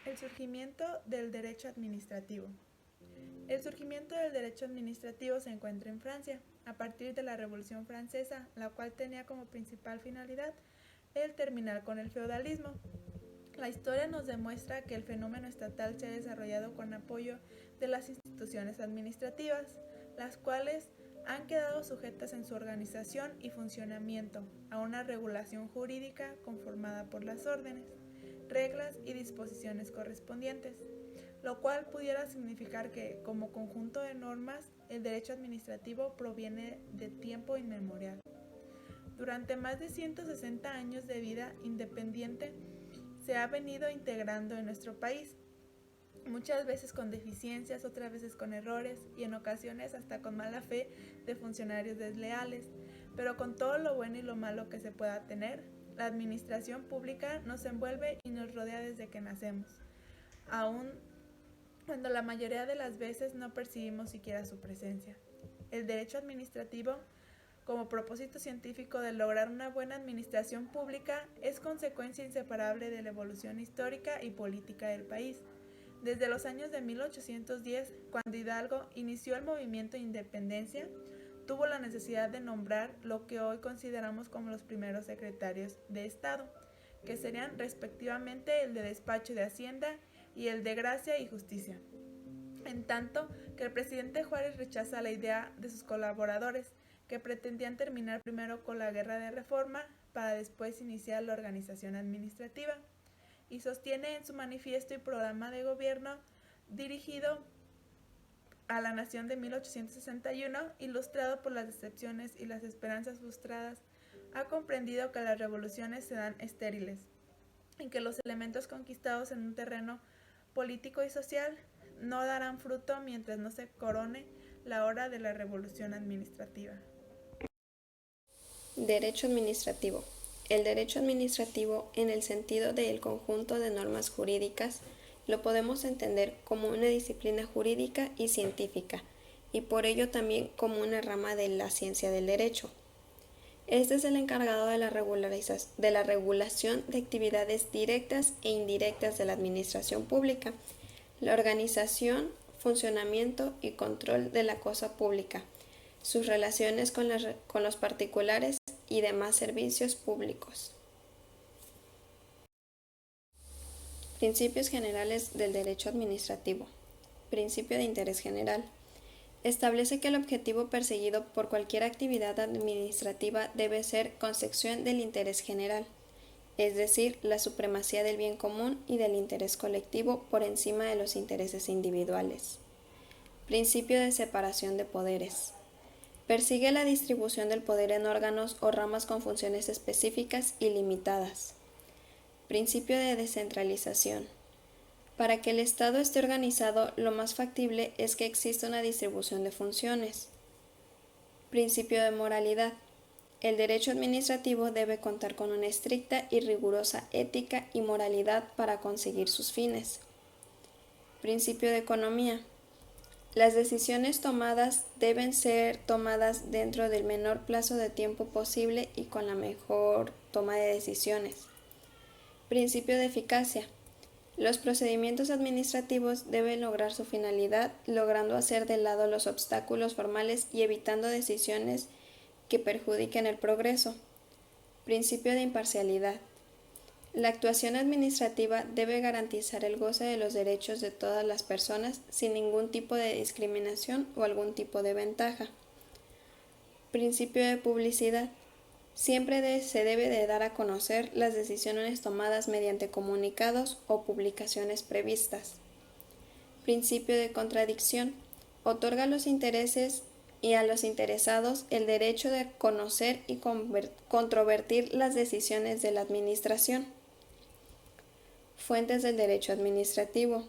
El surgimiento del derecho administrativo. El surgimiento del derecho administrativo se encuentra en Francia, a partir de la Revolución Francesa, la cual tenía como principal finalidad el terminar con el feudalismo. La historia nos demuestra que el fenómeno estatal se ha desarrollado con apoyo de las instituciones administrativas, las cuales han quedado sujetas en su organización y funcionamiento a una regulación jurídica conformada por las órdenes, reglas y disposiciones correspondientes, lo cual pudiera significar que, como conjunto de normas, el derecho administrativo proviene de tiempo inmemorial. Durante más de 160 años de vida independiente, se ha venido integrando en nuestro país, muchas veces con deficiencias, otras veces con errores y en ocasiones hasta con mala fe de funcionarios desleales, pero con todo lo bueno y lo malo que se pueda tener, la administración pública nos envuelve y nos rodea desde que nacemos, aun cuando la mayoría de las veces no percibimos siquiera su presencia. El derecho administrativo, como propósito científico de lograr una buena administración pública, es consecuencia inseparable de la evolución histórica y política del país. Desde los años de 1810, cuando Hidalgo inició el movimiento de independencia, tuvo la necesidad de nombrar lo que hoy consideramos como los primeros secretarios de Estado, que serían respectivamente el de Despacho de Hacienda y el de Gracia y Justicia. En tanto que el presidente Juárez rechaza la idea de sus colaboradores, que pretendían terminar primero con la guerra de reforma para después iniciar la organización administrativa, y sostiene en su manifiesto y programa de gobierno dirigido a la nación de 1861, ilustrado por las decepciones y las esperanzas frustradas, ha comprendido que las revoluciones se dan estériles y que los elementos conquistados en un terreno político y social no darán fruto mientras no se corone la hora de la revolución administrativa. Derecho administrativo. El derecho administrativo, en el sentido del conjunto de normas jurídicas, lo podemos entender como una disciplina jurídica y científica, y por ello también como una rama de la ciencia del derecho. Este es el encargado de la regulación de actividades directas e indirectas de la administración pública, la organización, funcionamiento y control de la cosa pública, sus relaciones con los particulares y demás servicios públicos. Principios generales del derecho administrativo. Principio de interés general. Establece que el objetivo perseguido por cualquier actividad administrativa debe ser consecución del interés general, es decir, la supremacía del bien común y del interés colectivo por encima de los intereses individuales. Principio de separación de poderes. Persigue la distribución del poder en órganos o ramas con funciones específicas y limitadas. Principio de descentralización. Para que el Estado esté organizado, lo más factible es que exista una distribución de funciones. Principio de moralidad. El derecho administrativo debe contar con una estricta y rigurosa ética y moralidad para conseguir sus fines. Principio de economía. Las decisiones tomadas deben ser tomadas dentro del menor plazo de tiempo posible y con la mejor toma de decisiones. Principio de eficacia. Los procedimientos administrativos deben lograr su finalidad, logrando hacer de lado los obstáculos formales y evitando decisiones que perjudiquen el progreso. Principio de imparcialidad. La actuación administrativa debe garantizar el goce de los derechos de todas las personas sin ningún tipo de discriminación o algún tipo de ventaja. Principio de publicidad. Siempre se debe de dar a conocer las decisiones tomadas mediante comunicados o publicaciones previstas. Principio de contradicción. Otorga a los intereses y a los interesados el derecho de conocer y controvertir las decisiones de la administración. Fuentes del derecho administrativo.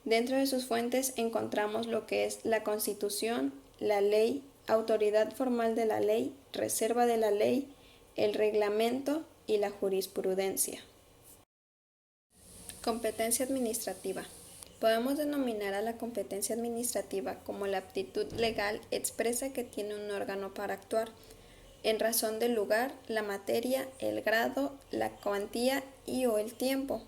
Dentro de sus fuentes encontramos lo que es la Constitución, la ley, autoridad formal de la ley, reserva de la ley, el reglamento y la jurisprudencia. Competencia administrativa. Podemos denominar a la competencia administrativa como la aptitud legal expresa que tiene un órgano para actuar, en razón del lugar, la materia, el grado, la cuantía y o el tiempo.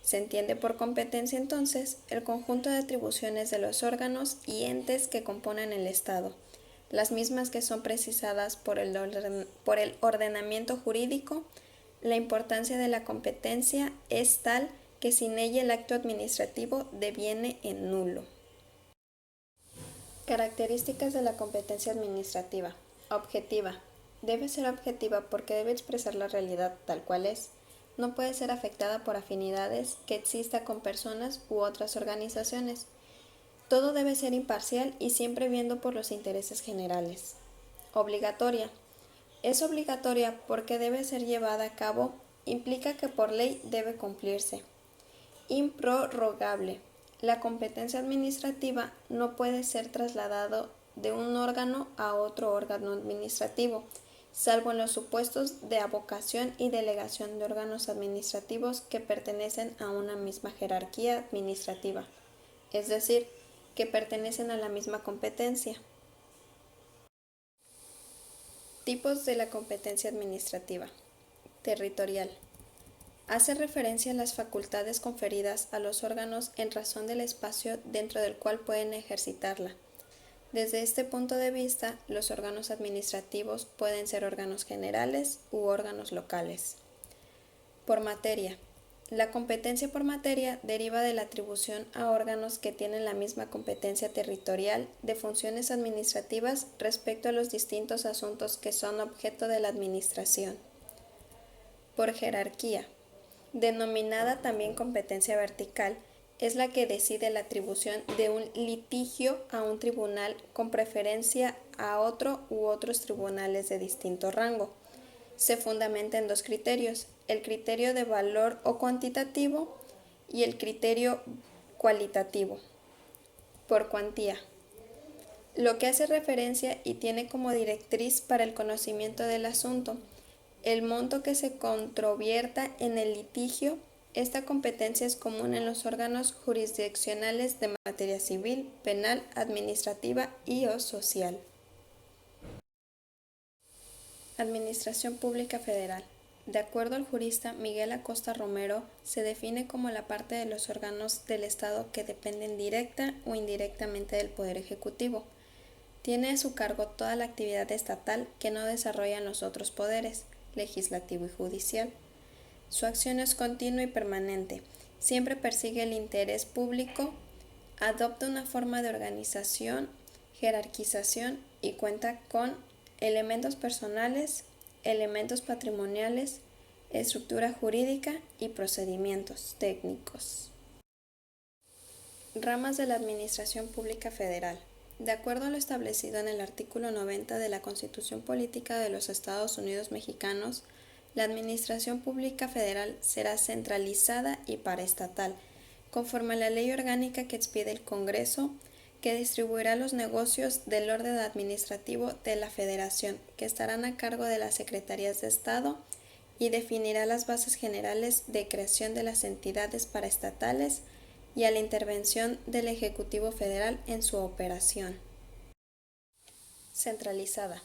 Se entiende por competencia entonces el conjunto de atribuciones de los órganos y entes que componen el Estado, las mismas que son precisadas por el ordenamiento jurídico. La importancia de la competencia es tal que sin ella el acto administrativo deviene en nulo. Características de la competencia administrativa. Objetiva. Debe ser objetiva porque debe expresar la realidad tal cual es. No puede ser afectada por afinidades que exista con personas u otras organizaciones. Todo debe ser imparcial y siempre viendo por los intereses generales. Obligatoria. Es obligatoria porque debe ser llevada a cabo, implica que por ley debe cumplirse. Improrrogable. La competencia administrativa no puede ser trasladado de un órgano a otro órgano administrativo, salvo en los supuestos de avocación y delegación de órganos administrativos que pertenecen a una misma jerarquía administrativa, es decir, que pertenecen a la misma competencia. Tipos de la competencia administrativa. Territorial. Hace referencia a las facultades conferidas a los órganos en razón del espacio dentro del cual pueden ejercitarla. Desde este punto de vista, los órganos administrativos pueden ser órganos generales u órganos locales. Por materia. La competencia por materia deriva de la atribución a órganos que tienen la misma competencia territorial de funciones administrativas respecto a los distintos asuntos que son objeto de la administración. Por jerarquía. Denominada también competencia vertical, es la que decide la atribución de un litigio a un tribunal con preferencia a otro u otros tribunales de distinto rango. Se fundamenta en dos criterios, el criterio de valor o cuantitativo y el criterio cualitativo. Por cuantía. Lo que hace referencia y tiene como directriz para el conocimiento del asunto, el monto que se controvierta en el litigio. Esta competencia es común en los órganos jurisdiccionales de materia civil, penal, administrativa y o social. Administración Pública Federal. De acuerdo al jurista Miguel Acosta Romero, se define como la parte de los órganos del Estado que dependen directa o indirectamente del Poder Ejecutivo. Tiene a su cargo toda la actividad estatal que no desarrollan los otros poderes, legislativo y judicial. Su acción es continua y permanente, siempre persigue el interés público, adopta una forma de organización, jerarquización y cuenta con elementos personales, elementos patrimoniales, estructura jurídica y procedimientos técnicos. Ramas de la Administración Pública Federal. De acuerdo a lo establecido en el artículo 90 de la Constitución Política de los Estados Unidos Mexicanos, la Administración Pública Federal será centralizada y paraestatal, conforme a la ley orgánica que expide el Congreso, que distribuirá los negocios del orden administrativo de la Federación, que estarán a cargo de las Secretarías de Estado, y definirá las bases generales de creación de las entidades paraestatales y a la intervención del Ejecutivo Federal en su operación. Centralizada.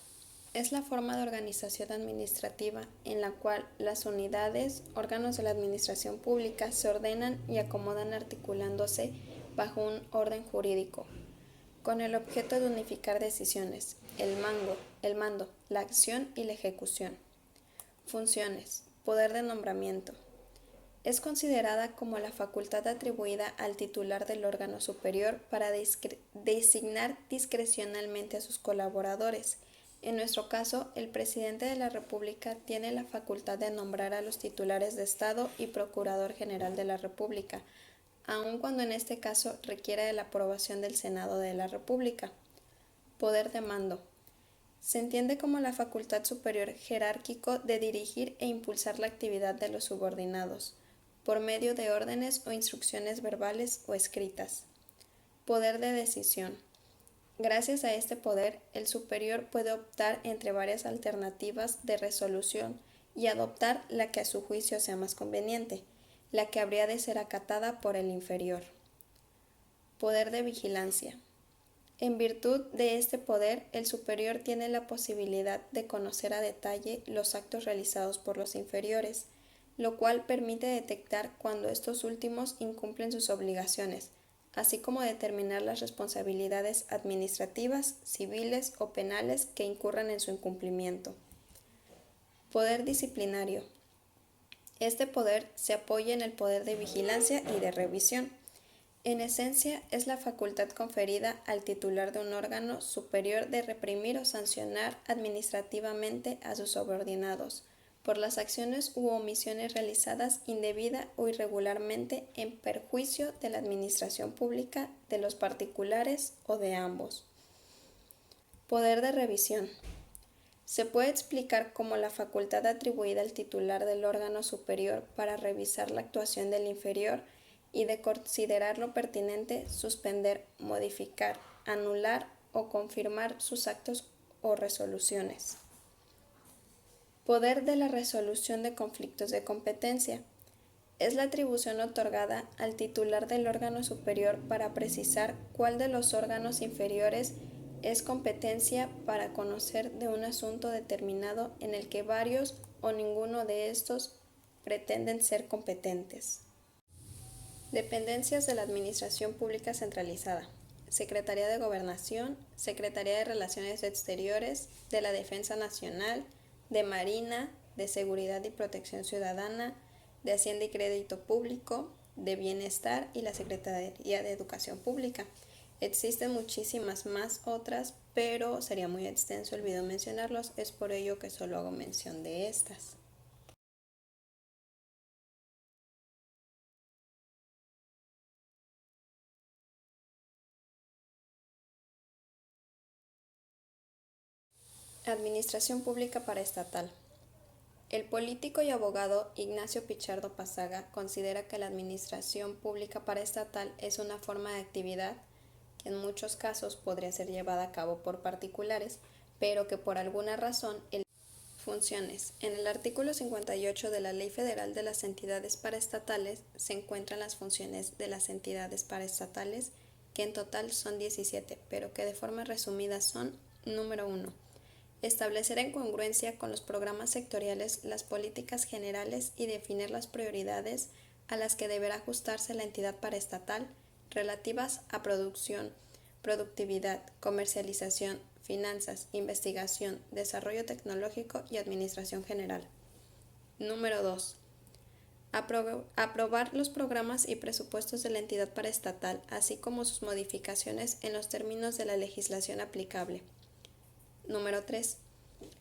Es la forma de organización administrativa en la cual las unidades, órganos de la administración pública se ordenan y acomodan articulándose bajo un orden jurídico, con el objeto de unificar decisiones, el mando, la acción y la ejecución. Funciones. Poder de nombramiento. Es considerada como la facultad atribuida al titular del órgano superior para designar discrecionalmente a sus colaboradores. En nuestro caso, el presidente de la República tiene la facultad de nombrar a los titulares de Estado y Procurador General de la República, aun cuando en este caso requiera de la aprobación del Senado de la República. Poder de mando. Se entiende como la facultad superior jerárquico de dirigir e impulsar la actividad de los subordinados, por medio de órdenes o instrucciones verbales o escritas. Poder de decisión. Gracias a este poder, el superior puede optar entre varias alternativas de resolución y adoptar la que a su juicio sea más conveniente, la que habría de ser acatada por el inferior. Poder de vigilancia. En virtud de este poder, el superior tiene la posibilidad de conocer a detalle los actos realizados por los inferiores, lo cual permite detectar cuando estos últimos incumplen sus obligaciones, así como determinar las responsabilidades administrativas, civiles o penales que incurran en su incumplimiento. Poder disciplinario. Este poder se apoya en el poder de vigilancia y de revisión. En esencia, es la facultad conferida al titular de un órgano superior de reprimir o sancionar administrativamente a sus subordinados por las acciones u omisiones realizadas indebida o irregularmente en perjuicio de la administración pública, de los particulares o de ambos. Poder de revisión. Se puede explicar como la facultad atribuida al titular del órgano superior para revisar la actuación del inferior y de considerarlo pertinente, suspender, modificar, anular o confirmar sus actos o resoluciones. Poder de la resolución de conflictos de competencia. Es la atribución otorgada al titular del órgano superior para precisar cuál de los órganos inferiores es competencia para conocer de un asunto determinado en el que varios o ninguno de estos pretenden ser competentes. Dependencias de la Administración Pública Centralizada. Secretaría de Gobernación, Secretaría de Relaciones Exteriores, de la Defensa Nacional, de Marina, de Seguridad y Protección Ciudadana, de Hacienda y Crédito Público, de Bienestar y la Secretaría de Educación Pública. Existen muchísimas más otras, pero sería muy extenso el video mencionarlos, es por ello que solo hago mención de estas. Administración Pública Paraestatal. El político y abogado Ignacio Pichardo Pasaga considera que la administración pública paraestatal es una forma de actividad que en muchos casos podría ser llevada a cabo por particulares, pero que por alguna razón funciones. En el artículo 58 de la Ley Federal de las Entidades Paraestatales se encuentran las funciones de las entidades paraestatales, que en total son 17, pero que de forma resumida son: número 1. Establecer en congruencia con los programas sectoriales las políticas generales y definir las prioridades a las que deberá ajustarse la entidad paraestatal relativas a producción, productividad, comercialización, finanzas, investigación, desarrollo tecnológico y administración general. Número 2. Aprobar los programas y presupuestos de la entidad paraestatal, así como sus modificaciones en los términos de la legislación aplicable. Número 3.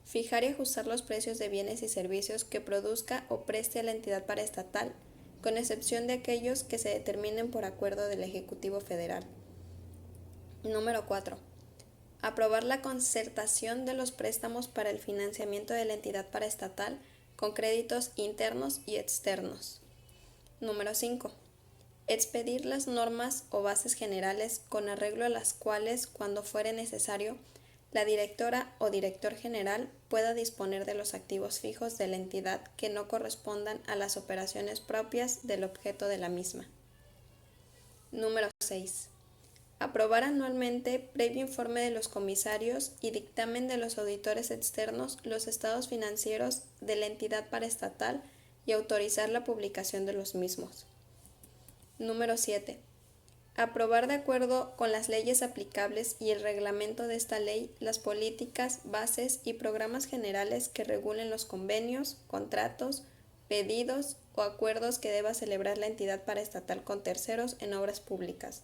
Fijar y ajustar los precios de bienes y servicios que produzca o preste a la entidad paraestatal, con excepción de aquellos que se determinen por acuerdo del Ejecutivo Federal. Número 4. Aprobar la concertación de los préstamos para el financiamiento de la entidad paraestatal con créditos internos y externos. Número 5. Expedir las normas o bases generales con arreglo a las cuales, cuando fuere necesario, la directora o director general pueda disponer de los activos fijos de la entidad que no correspondan a las operaciones propias del objeto de la misma. Número 6. Aprobar anualmente, previo informe de los comisarios y dictamen de los auditores externos, los estados financieros de la entidad paraestatal y autorizar la publicación de los mismos. Número 7. Aprobar de acuerdo con las leyes aplicables y el reglamento de esta ley las políticas, bases y programas generales que regulen los convenios, contratos, pedidos o acuerdos que deba celebrar la entidad paraestatal con terceros en obras públicas.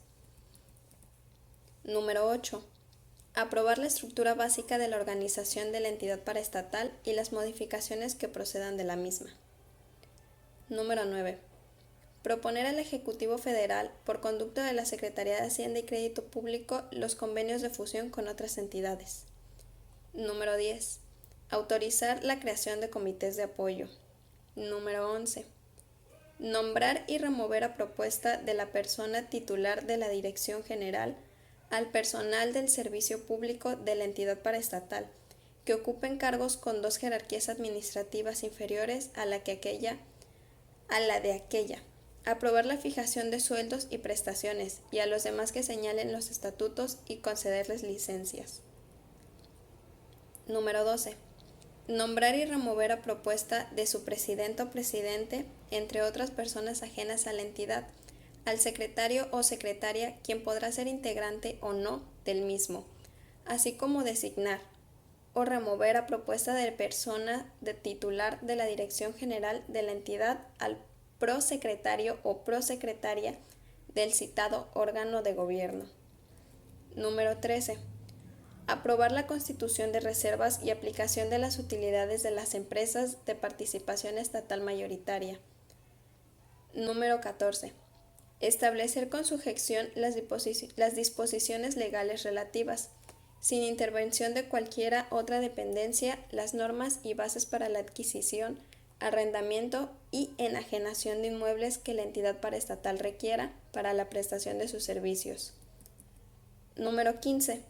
Número 8. Aprobar la estructura básica de la organización de la entidad paraestatal y las modificaciones que procedan de la misma. Número 9. Proponer al Ejecutivo Federal, por conducto de la Secretaría de Hacienda y Crédito Público, los convenios de fusión con otras entidades. Número 10. Autorizar la creación de comités de apoyo. Número 11. Nombrar y remover a propuesta de la persona titular de la Dirección General al personal del servicio público de la entidad paraestatal, que ocupen cargos con dos jerarquías administrativas inferiores a la de aquella. Aprobar la fijación de sueldos y prestaciones y a los demás que señalen los estatutos y concederles licencias. Número 12. Nombrar y remover a propuesta de su presidente o presidente, entre otras personas ajenas a la entidad, al secretario o secretaria, quien podrá ser integrante o no del mismo, así como designar o remover a propuesta de persona de titular de la dirección general de la entidad al prosecretario o prosecretaria del citado órgano de gobierno. Número 13. Aprobar la constitución de reservas y aplicación de las utilidades de las empresas de participación estatal mayoritaria. Número 14. Establecer con sujeción las disposiciones legales relativas, sin intervención de cualquiera otra dependencia, las normas y bases para la adquisición, arrendamiento y enajenación de inmuebles que la entidad paraestatal requiera para la prestación de sus servicios. Número 15.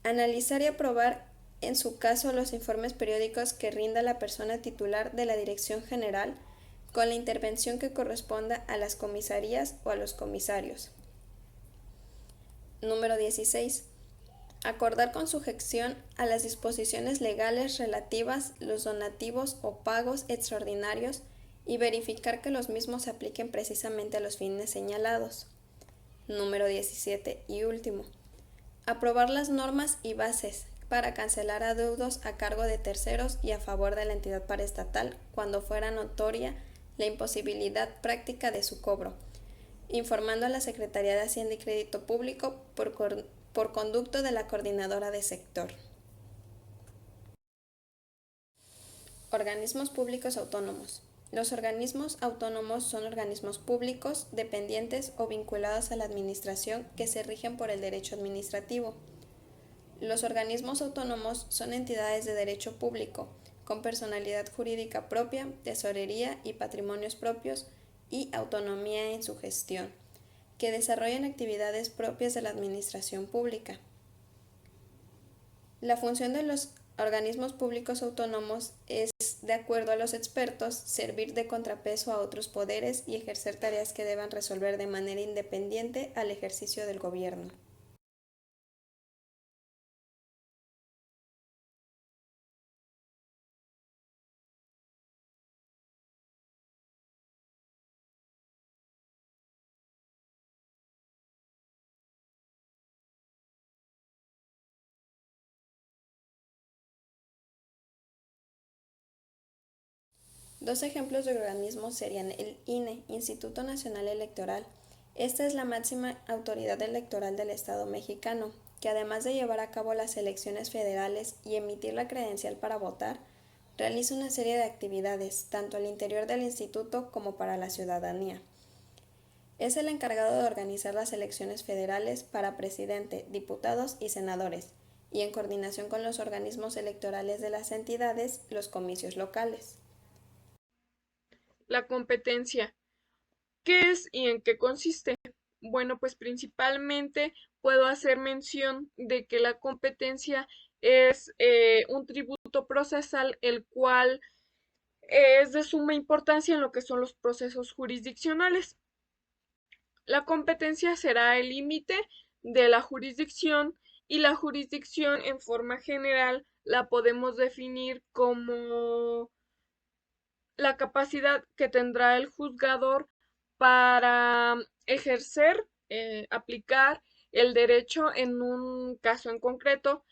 Analizar y aprobar en su caso los informes periódicos que rinda la persona titular de la Dirección General con la intervención que corresponda a las comisarías o a los comisarios. Número 16. Acordar con sujeción a las disposiciones legales relativas los donativos o pagos extraordinarios y verificar que los mismos se apliquen precisamente a los fines señalados. Número 17 y último. Aprobar las normas y bases para cancelar adeudos a cargo de terceros y a favor de la entidad paraestatal cuando fuera notoria la imposibilidad práctica de su cobro, informando a la Secretaría de Hacienda y Crédito Público por conducto de la Coordinadora de Sector. Organismos públicos autónomos. Los organismos autónomos son organismos públicos, dependientes o vinculados a la administración que se rigen por el derecho administrativo. Los organismos autónomos son entidades de derecho público, con personalidad jurídica propia, tesorería y patrimonios propios y autonomía en su gestión, que desarrollan actividades propias de la administración pública. La función de los organismos públicos autónomos es, de acuerdo a los expertos, servir de contrapeso a otros poderes y ejercer tareas que deban resolver de manera independiente al ejercicio del gobierno. Dos ejemplos de organismos serían el INE, Instituto Nacional Electoral. Esta es la máxima autoridad electoral del Estado mexicano, que además de llevar a cabo las elecciones federales y emitir la credencial para votar, realiza una serie de actividades, tanto al interior del instituto como para la ciudadanía. Es el encargado de organizar las elecciones federales para presidente, diputados y senadores, y en coordinación con los organismos electorales de las entidades, los comicios locales. La competencia. ¿Qué es y en qué consiste? Bueno, pues principalmente puedo hacer mención de que la competencia es un tributo procesal el cual es de suma importancia en lo que son los procesos jurisdiccionales. La competencia será el límite de la jurisdicción y la jurisdicción en forma general la podemos definir como la capacidad que tendrá el juzgador para ejercer, aplicar el derecho en un caso en concreto,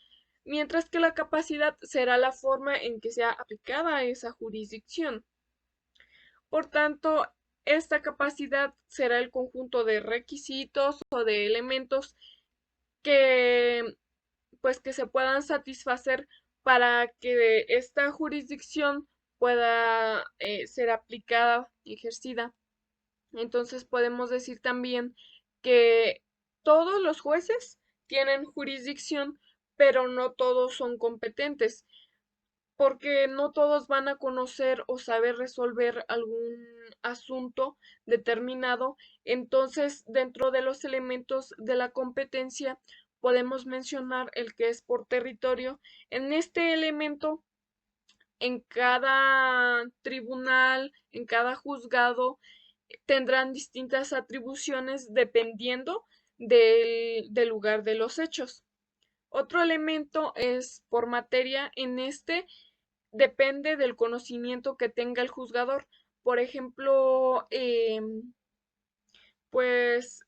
mientras que la capacidad será la forma en que sea aplicada esa jurisdicción. Por tanto, esta capacidad será el conjunto de requisitos o de elementos que que se puedan satisfacer para que esta jurisdicción pueda ser aplicada y ejercida. Entonces podemos decir también que todos los jueces tienen jurisdicción, pero no todos son competentes, porque no todos van a conocer o saber resolver algún asunto determinado. Entonces, dentro de los elementos de la competencia, podemos mencionar el que es por territorio. En este elemento, en cada tribunal, en cada juzgado, tendrán distintas atribuciones dependiendo del lugar de los hechos. Otro elemento es por materia. En este depende del conocimiento que tenga el juzgador. Por ejemplo, pues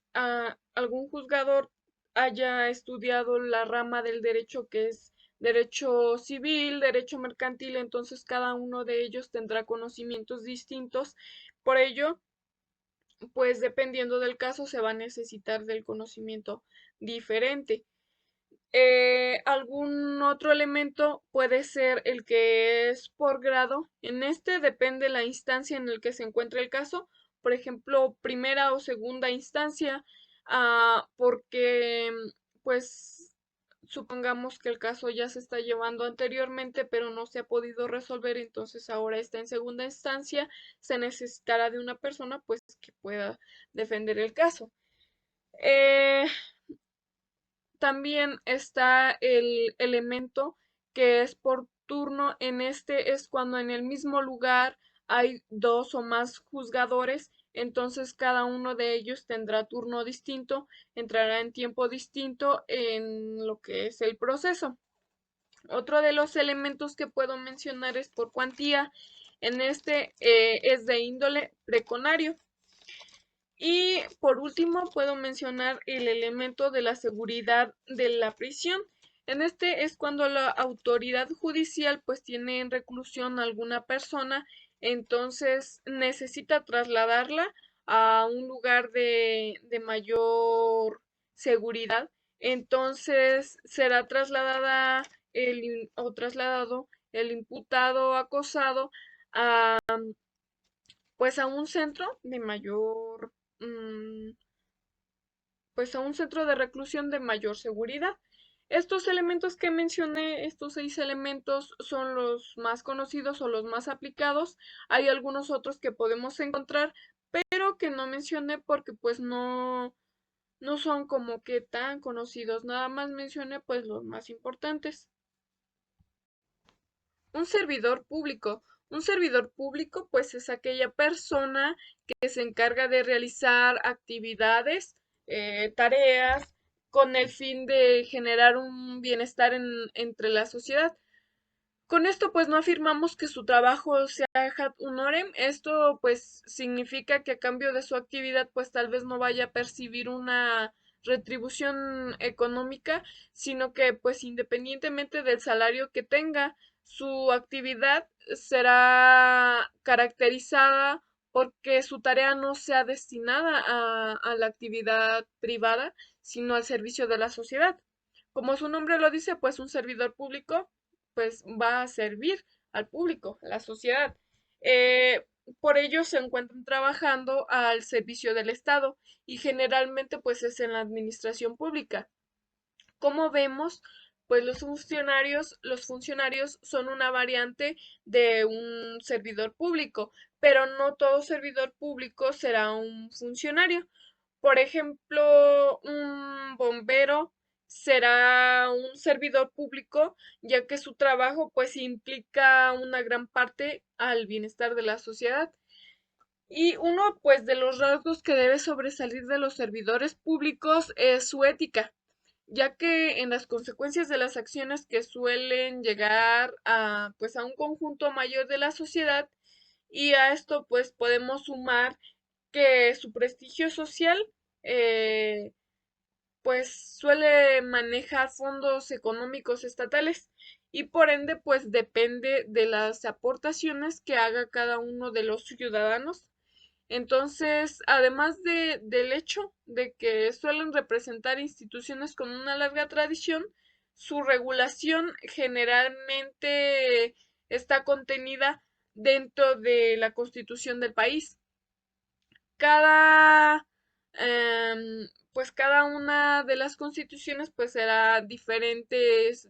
algún juzgador haya estudiado la rama del derecho que es derecho civil, derecho mercantil, entonces cada uno de ellos tendrá conocimientos distintos. Por ello, pues dependiendo del caso se va a necesitar del conocimiento diferente. Algún otro elemento puede ser el que es por grado. En este depende la instancia en el que se encuentre el caso. Por ejemplo, primera o segunda instancia, porque pues supongamos que el caso ya se está llevando anteriormente, pero no se ha podido resolver, entonces ahora está en segunda instancia, se necesitará de una persona pues que pueda defender el caso. Eh, También está el elemento que es por turno. En este es cuando en el mismo lugar hay dos o más juzgadores, entonces cada uno de ellos tendrá turno distinto, entrará en tiempo distinto en lo que es el proceso. Otro de los elementos que puedo mencionar es por cuantía. En este es de índole preconario. Y por último, puedo mencionar el elemento de la seguridad de la prisión. En este es cuando la autoridad judicial pues tiene en reclusión a alguna persona, entonces necesita trasladarla a un lugar de mayor seguridad. Entonces será trasladada o trasladado el imputado acosado a pues a un centro de mayor pues a un centro de reclusión de mayor seguridad. Estos elementos que mencioné, estos 6 elementos, son los más conocidos o los más aplicados. Hay algunos otros que podemos encontrar, pero que no mencioné porque pues no son como que tan conocidos. Nada más mencioné pues los más importantes. Un servidor público. Un servidor público pues es aquella persona que se encarga de realizar actividades, tareas, con el fin de generar un bienestar entre la sociedad. Con esto pues no afirmamos que su trabajo sea ad honorem. Esto pues significa que a cambio de su actividad pues tal vez no vaya a percibir una retribución económica, sino que pues independientemente del salario que tenga, su actividad será caracterizada porque su tarea no sea destinada a la actividad privada, sino al servicio de la sociedad. Como su nombre lo dice, pues un servidor público pues va a servir al público, a la sociedad. Eh, por ello se encuentran trabajando al servicio del Estado y generalmente pues es en la administración pública. Como vemos, pues los funcionarios son una variante de un servidor público, pero no todo servidor público será un funcionario. Por ejemplo, un bombero será un servidor público, ya que su trabajo pues implica una gran parte al bienestar de la sociedad. Y uno pues de los rasgos que debe sobresalir de los servidores públicos es su ética, ya que en las consecuencias de las acciones que suelen llegar a pues a un conjunto mayor de la sociedad, y a esto pues podemos sumar que su prestigio social eh, pues suele manejar fondos económicos estatales y por ende pues depende de las aportaciones que haga cada uno de los ciudadanos. Entonces, además del hecho de que suelen representar instituciones con una larga tradición, su regulación generalmente está contenida dentro de la constitución del país. Cada, pues cada una de las constituciones pues será diferentes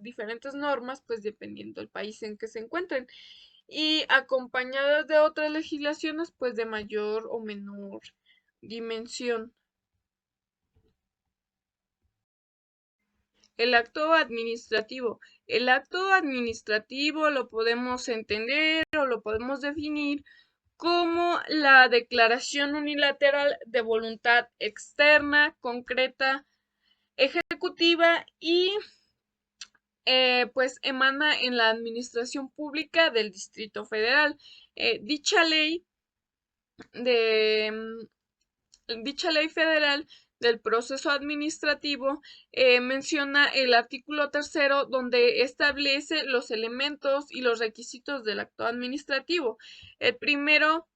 normas, pues dependiendo del país en que se encuentren y acompañadas de otras legislaciones pues de mayor o menor dimensión. El acto administrativo. El acto administrativo lo podemos entender o lo podemos definir como la declaración unilateral de voluntad externa, concreta, ejecutiva y pues emana en la administración pública del Distrito Federal. Dicha ley de dicha ley federal del proceso administrativo menciona el artículo 3º donde establece los elementos y los requisitos del acto administrativo. El primero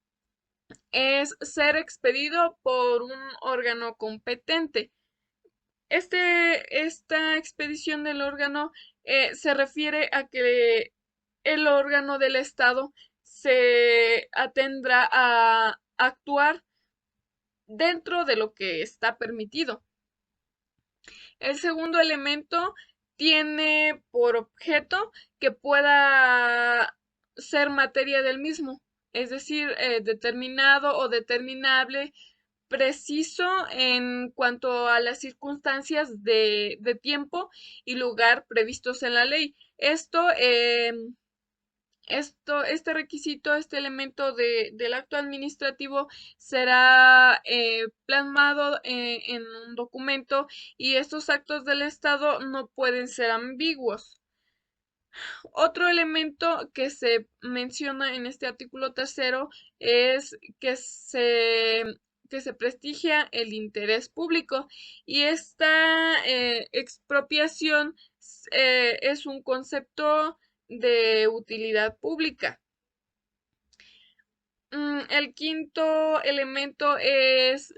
es ser expedido por un órgano competente. Esta expedición del órgano se refiere a que el órgano del Estado se atendrá a actuar dentro de lo que está permitido. El segundo elemento tiene por objeto que pueda ser materia del mismo, es decir, determinado o determinable, preciso en cuanto a las circunstancias de tiempo y lugar previstos en la ley. Este requisito, este elemento del acto administrativo será plasmado en un documento y estos actos del Estado no pueden ser ambiguos. Otro elemento que se menciona en este artículo 3º es que se prestigia el interés público y esta expropiación es un concepto de utilidad pública. El quinto elemento es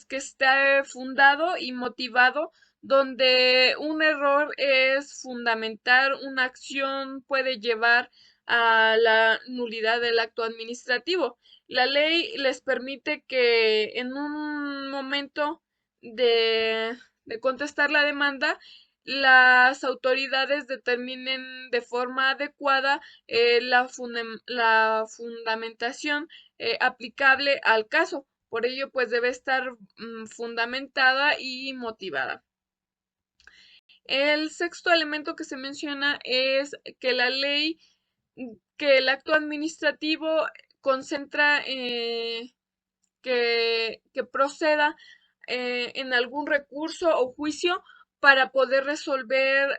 que esté fundado y motivado, donde un error es fundamental, una acción puede llevar a la nulidad del acto administrativo. La ley les permite que en un momento de contestar la demanda, las autoridades determinen de forma adecuada la fundamentación aplicable al caso. Por ello, pues debe estar fundamentada y motivada. El sexto elemento que se menciona es que la ley, que el acto administrativo concentra que proceda en algún recurso o juicio para poder resolver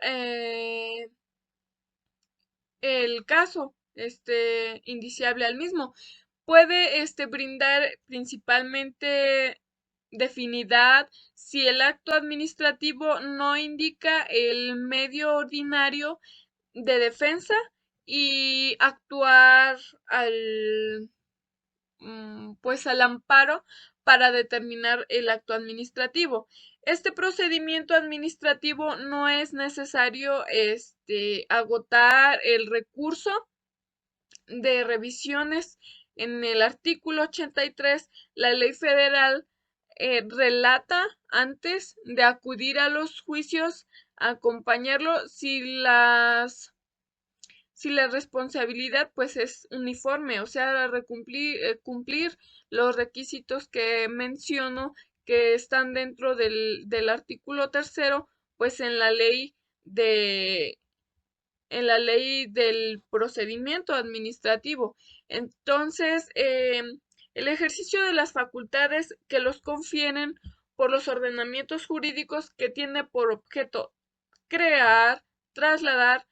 el caso indiciable al mismo. Puede brindar principalmente definidad si el acto administrativo no indica el medio ordinario de defensa y actuar pues al amparo para determinar el acto administrativo. Este procedimiento administrativo no es necesario agotar el recurso de revisiones. En el artículo 83, la ley federal relata antes de acudir a los juicios, acompañarlo si la responsabilidad pues es uniforme, o sea, cumplir los requisitos que menciono que están dentro del artículo 3º, pues en la ley del procedimiento administrativo. Entonces, el ejercicio de las facultades que los confieren por los ordenamientos jurídicos que tiene por objeto crear, trasladar,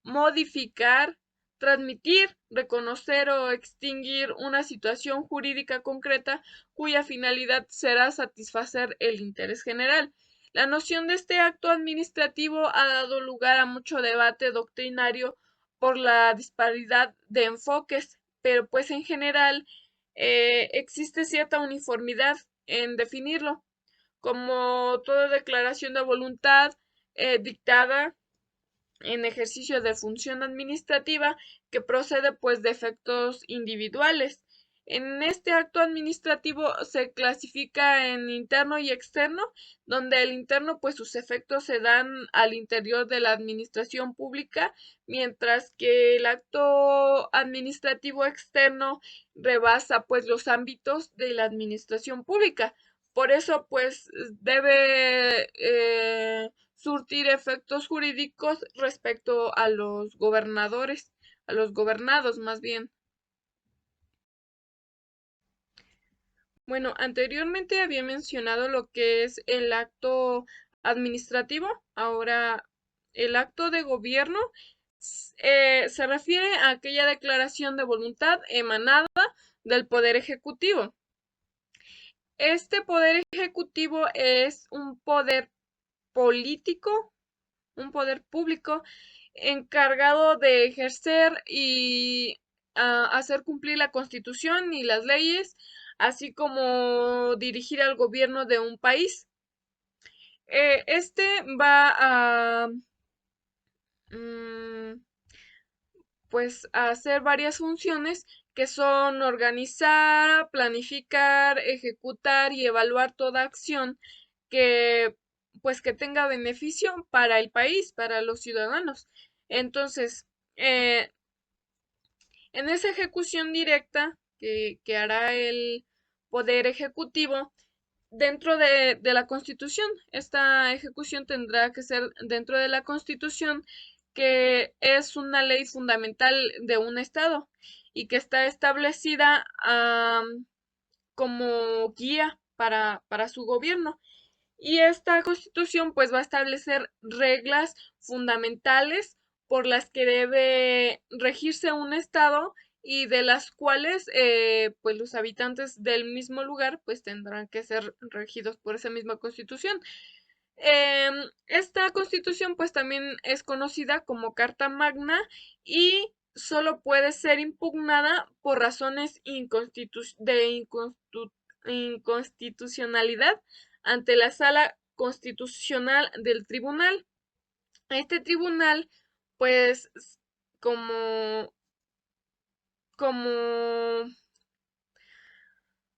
modificar, transmitir, reconocer o extinguir una situación jurídica concreta cuya finalidad será satisfacer el interés general. La noción de este acto administrativo ha dado lugar a mucho debate doctrinario por la disparidad de enfoques, pero pues en general existe cierta uniformidad en definirlo, como toda declaración de voluntad dictada en ejercicio de función administrativa que procede pues de efectos individuales. En este acto administrativo se clasifica en interno y externo, donde el interno pues sus efectos se dan al interior de la administración pública, mientras que el acto administrativo externo rebasa pues los ámbitos de la administración pública. Por eso pues debe surtir efectos jurídicos respecto a los gobernadores, a los gobernados más bien. Bueno, anteriormente había mencionado lo que es el acto administrativo. Ahora, el acto de gobierno se refiere a aquella declaración de voluntad emanada del Poder Ejecutivo. Este Poder Ejecutivo es un poder político, un poder público encargado de ejercer y hacer cumplir la Constitución y las leyes, así como dirigir al gobierno de un país. Este va a mm, pues a hacer varias funciones que son organizar, planificar, ejecutar y evaluar toda acción que pues que tenga beneficio para el país, para los ciudadanos. Entonces, eh, en esa ejecución directa que hará el Poder Ejecutivo, dentro de la Constitución, esta ejecución tendrá que ser dentro de la Constitución, que es una ley fundamental de un Estado y que está establecida como guía para su gobierno. Y esta constitución pues va a establecer reglas fundamentales por las que debe regirse un estado y de las cuales pues los habitantes del mismo lugar pues tendrán que ser regidos por esa misma constitución. Esta constitución pues también es conocida como Carta Magna y solo puede ser impugnada por razones de inconstitucionalidad ante la Sala Constitucional del Tribunal. Este tribunal, pues, como, como,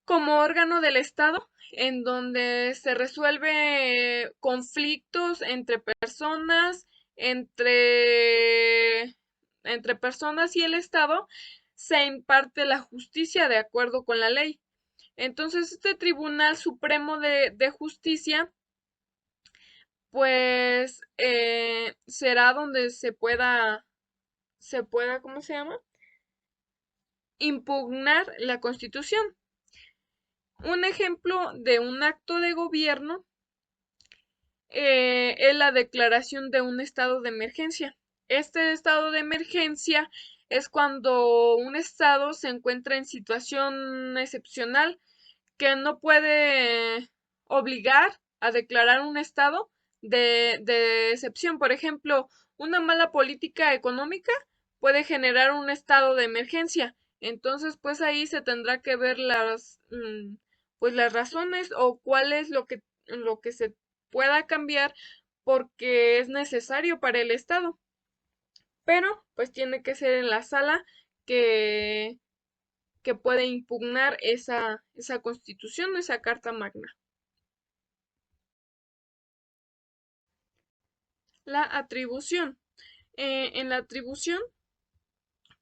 como órgano del Estado, en donde se resuelve conflictos entre personas, entre, entre personas y el Estado, se imparte la justicia de acuerdo con la ley. Entonces, este Tribunal Supremo de Justicia pues será donde se pueda, ¿cómo se llama? Impugnar la Constitución. Un ejemplo de un acto de gobierno es la declaración de un estado de emergencia. Este estado de emergencia es cuando un estado se encuentra en situación excepcional que no puede obligar a declarar un estado de excepción. Por ejemplo, una mala política económica puede generar un estado de emergencia. Entonces, pues ahí se tendrá que ver pues las razones o cuál es lo que se pueda cambiar porque es necesario para el Estado. Pero, pues tiene que ser en la sala que puede impugnar esa constitución, esa carta magna. La atribución. En la atribución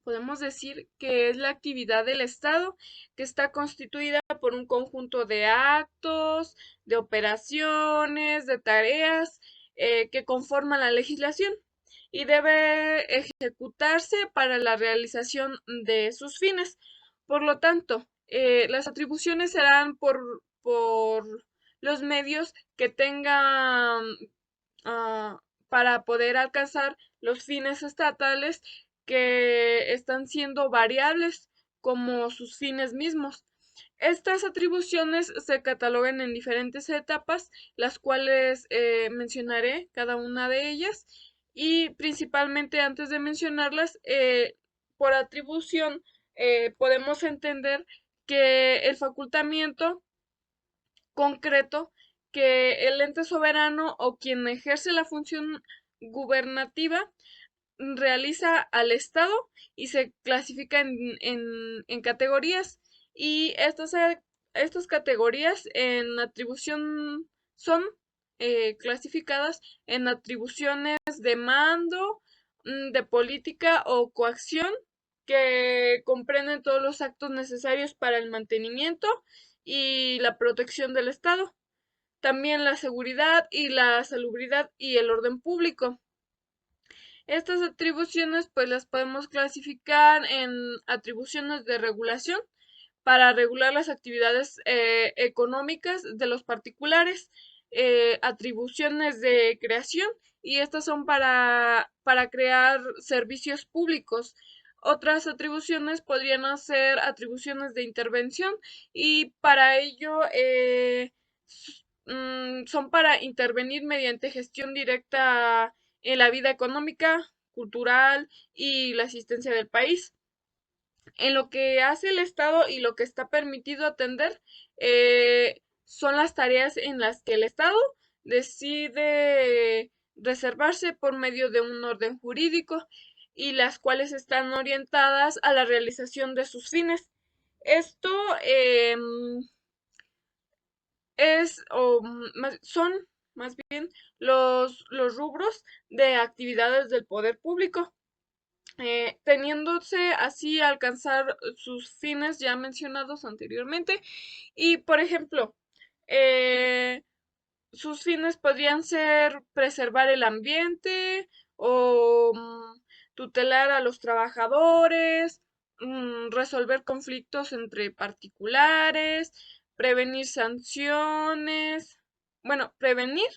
podemos decir que es la actividad del Estado que está constituida por un conjunto de actos, de operaciones, de tareas que conforman la legislación y debe ejecutarse para la realización de sus fines. Por lo tanto, las atribuciones serán por los medios que tengan ah, para poder alcanzar los fines estatales que están siendo variables como sus fines mismos. Estas atribuciones se catalogan en diferentes etapas, las cuales mencionaré cada una de ellas y principalmente antes de mencionarlas, por atribución podemos entender que el facultamiento concreto que el ente soberano o quien ejerce la función gubernativa realiza al Estado y se clasifica en categorías y estas categorías en atribución son clasificadas en atribuciones de mando, de política o coacción que comprenden todos los actos necesarios para el mantenimiento y la protección del Estado, también la seguridad y la salubridad y el orden público. Estas atribuciones pues las podemos clasificar en atribuciones de regulación para regular las actividades económicas de los particulares. atribuciones de creación y estas son para crear servicios públicos. Otras atribuciones podrían ser atribuciones de intervención y para ello son para intervenir mediante gestión directa en la vida económica, cultural y la asistencia del país. En lo que hace el Estado y lo que está permitido atender son las tareas en las que el Estado decide reservarse por medio de un orden jurídico y las cuales están orientadas a la realización de sus fines. Esto son más bien los rubros de actividades del poder público, teniéndose así a alcanzar sus fines ya mencionados anteriormente. Y, por ejemplo, sus fines podrían ser preservar el ambiente o tutelar a los trabajadores, resolver conflictos entre particulares, prevenir sanciones, bueno, prevenir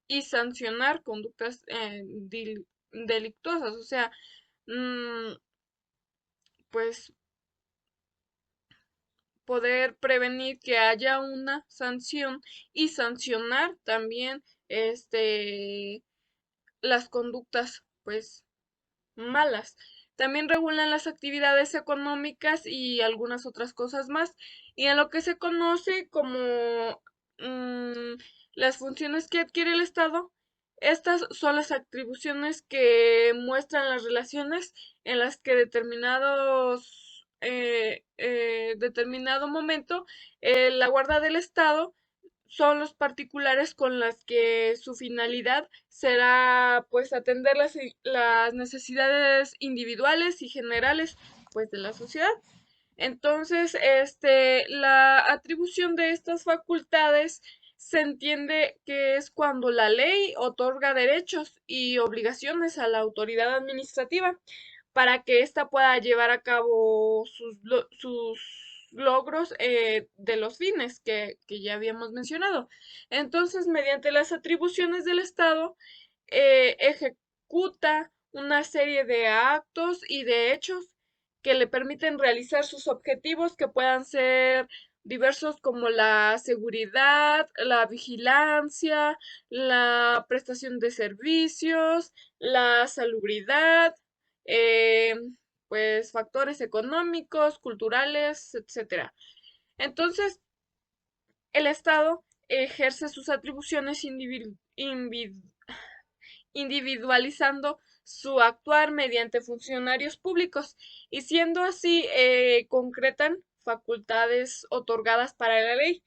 y sancionar conductas delictuosas, o sea, mm, pues poder prevenir que haya una sanción y sancionar también las conductas pues malas. También regulan las actividades económicas y algunas otras cosas más. Y en lo que se conoce como mm, las funciones que adquiere el Estado, estas son las atribuciones que muestran las relaciones en las que determinado momento la guarda del Estado son los particulares con las que su finalidad será pues atender las necesidades individuales y generales pues de la sociedad. Entonces, la atribución de estas facultades se entiende que es cuando la ley otorga derechos y obligaciones a la autoridad administrativa para que ésta pueda llevar a cabo sus logros de los fines que ya habíamos mencionado. Entonces, mediante las atribuciones del Estado, ejecuta una serie de actos y de hechos que le permiten realizar sus objetivos que puedan ser diversos como la seguridad, la vigilancia, la prestación de servicios, la salubridad, eh, pues factores económicos, culturales, etcétera. Entonces, el Estado ejerce sus atribuciones individualizando su actuar mediante funcionarios públicos y siendo así concretan facultades otorgadas para la ley,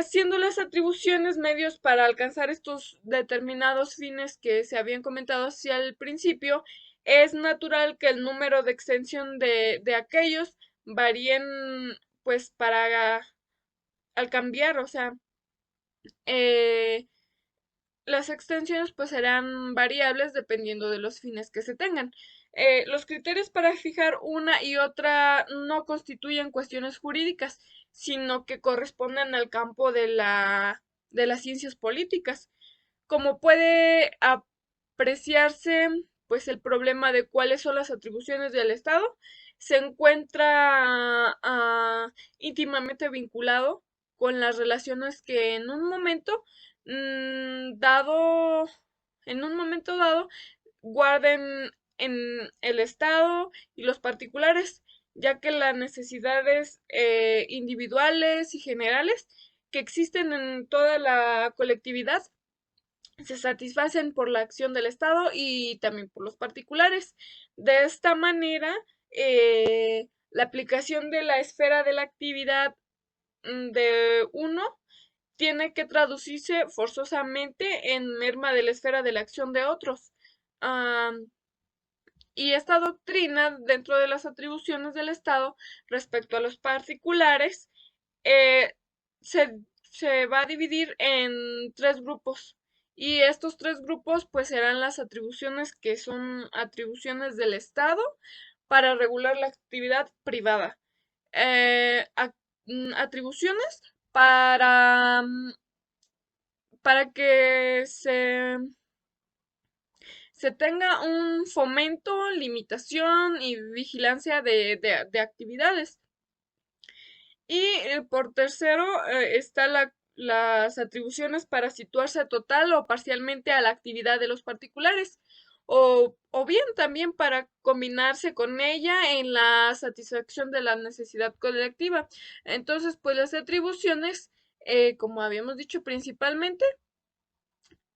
siendo las atribuciones medios para alcanzar estos determinados fines que se habían comentado hacia el principio. Es natural que el número de extensión de aquellos varíen pues para al cambiar, o sea, las extensiones pues serán variables dependiendo de los fines que se tengan. Los criterios para fijar una y otra no constituyen cuestiones jurídicas, sino que corresponden al campo de las ciencias políticas. Como puede apreciarse, pues el problema de cuáles son las atribuciones del Estado se encuentra íntimamente vinculado con las relaciones que dado, en un momento dado, guarden en el Estado y los particulares, ya que las necesidades individuales y generales que existen en toda la colectividad se satisfacen por la acción del Estado y también por los particulares. De esta manera, la aplicación de la esfera de la actividad de uno tiene que traducirse forzosamente en merma de la esfera de la acción de otros. Y esta doctrina, dentro de las atribuciones del Estado respecto a los particulares, eh, se va a dividir en tres grupos. Y estos tres grupos pues serán las atribuciones que son atribuciones del Estado para regular la actividad privada. Atribuciones para para que se tenga un fomento, limitación y vigilancia de actividades. Y por tercero está las atribuciones para situarse total o parcialmente a la actividad de los particulares, o bien también para combinarse con ella en la satisfacción de la necesidad colectiva. Entonces, pues las atribuciones, como habíamos dicho, principalmente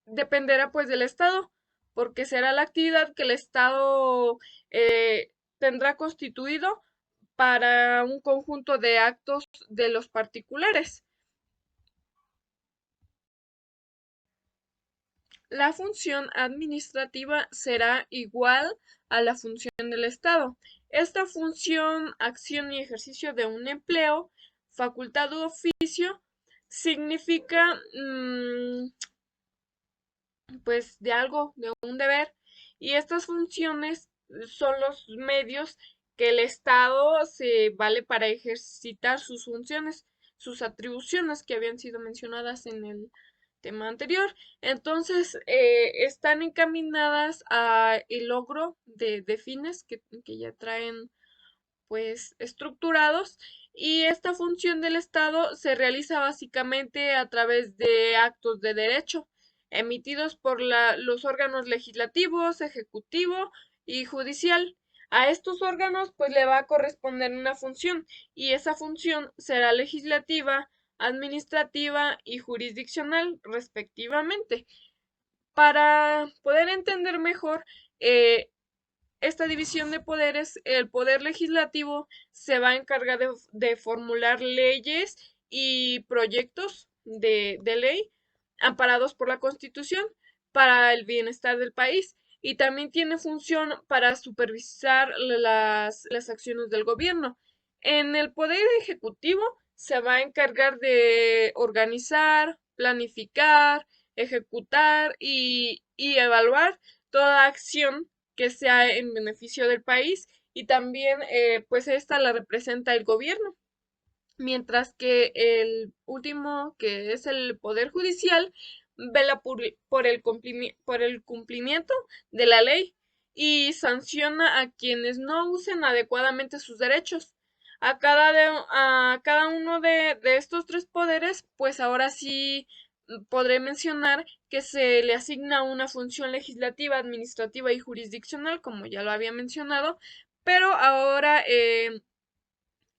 dependerá pues del Estado, porque será la actividad que el Estado tendrá constituido para un conjunto de actos de los particulares. La función administrativa será igual a la función del Estado. Esta función, acción y ejercicio de un empleo, facultad u oficio, significa pues de algo, de un deber, y estas funciones son los medios que el Estado se vale para ejercitar sus funciones, sus atribuciones que habían sido mencionadas en el tema anterior. Entonces, están encaminadas a el logro de fines que ya traen pues estructurados, y esta función del Estado se realiza básicamente a través de actos de derecho emitidos por los órganos legislativos, ejecutivo y judicial. A estos órganos pues le va a corresponder una función, y esa función será legislativa, administrativa y jurisdiccional respectivamente. Para poder entender mejor esta división de poderes, el poder legislativo se va a encargar de formular leyes y proyectos de ley amparados por la Constitución para el bienestar del país, y también tiene función para supervisar las acciones del gobierno. En el poder ejecutivo se va a encargar de organizar, planificar, ejecutar y evaluar toda acción que sea en beneficio del país, y también pues esta la representa el gobierno, mientras que el último, que es el Poder Judicial, vela por el cumplimiento de la ley y sanciona a quienes no usen adecuadamente sus derechos. A cada uno de estos tres poderes, pues ahora sí podré mencionar que se le asigna una función legislativa, administrativa y jurisdiccional, como ya lo había mencionado, pero ahora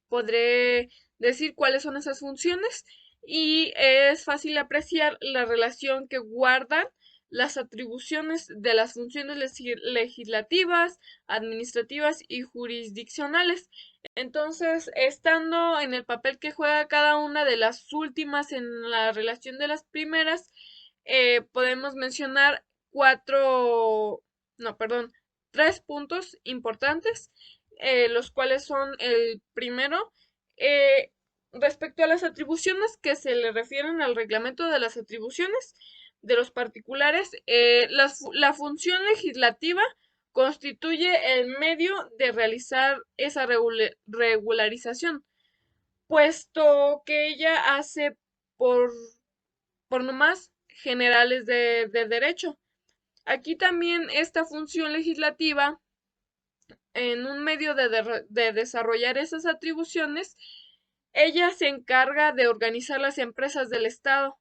podré decir cuáles son esas funciones, y es fácil apreciar la relación que guardan las atribuciones de las funciones legislativas, administrativas y jurisdiccionales. Entonces, estando en el papel que juega cada una de las últimas en la relación de las primeras, podemos mencionar tres puntos importantes, los cuales son el primero, eh, respecto a las atribuciones que se le refieren al reglamento de las atribuciones de los particulares. La función legislativa constituye el medio de realizar esa regularización, puesto que ella hace por, por nomás generales de derecho. Aquí también esta función legislativa, en un medio de desarrollar esas atribuciones, ella se encarga de organizar las empresas del Estado,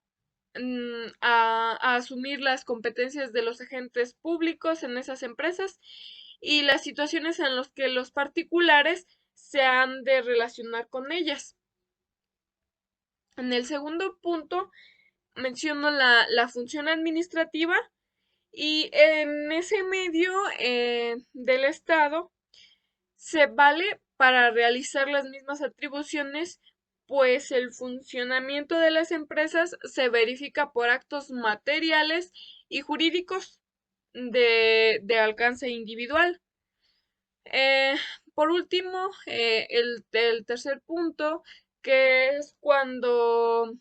a asumir las competencias de los agentes públicos en esas empresas y las situaciones en las que los particulares se han de relacionar con ellas. En el segundo punto menciono la función administrativa, y en ese medio del Estado se vale para realizar las mismas atribuciones, pues el funcionamiento de las empresas se verifica por actos materiales y jurídicos de alcance individual. Eh, por último, el tercer punto, que es cuando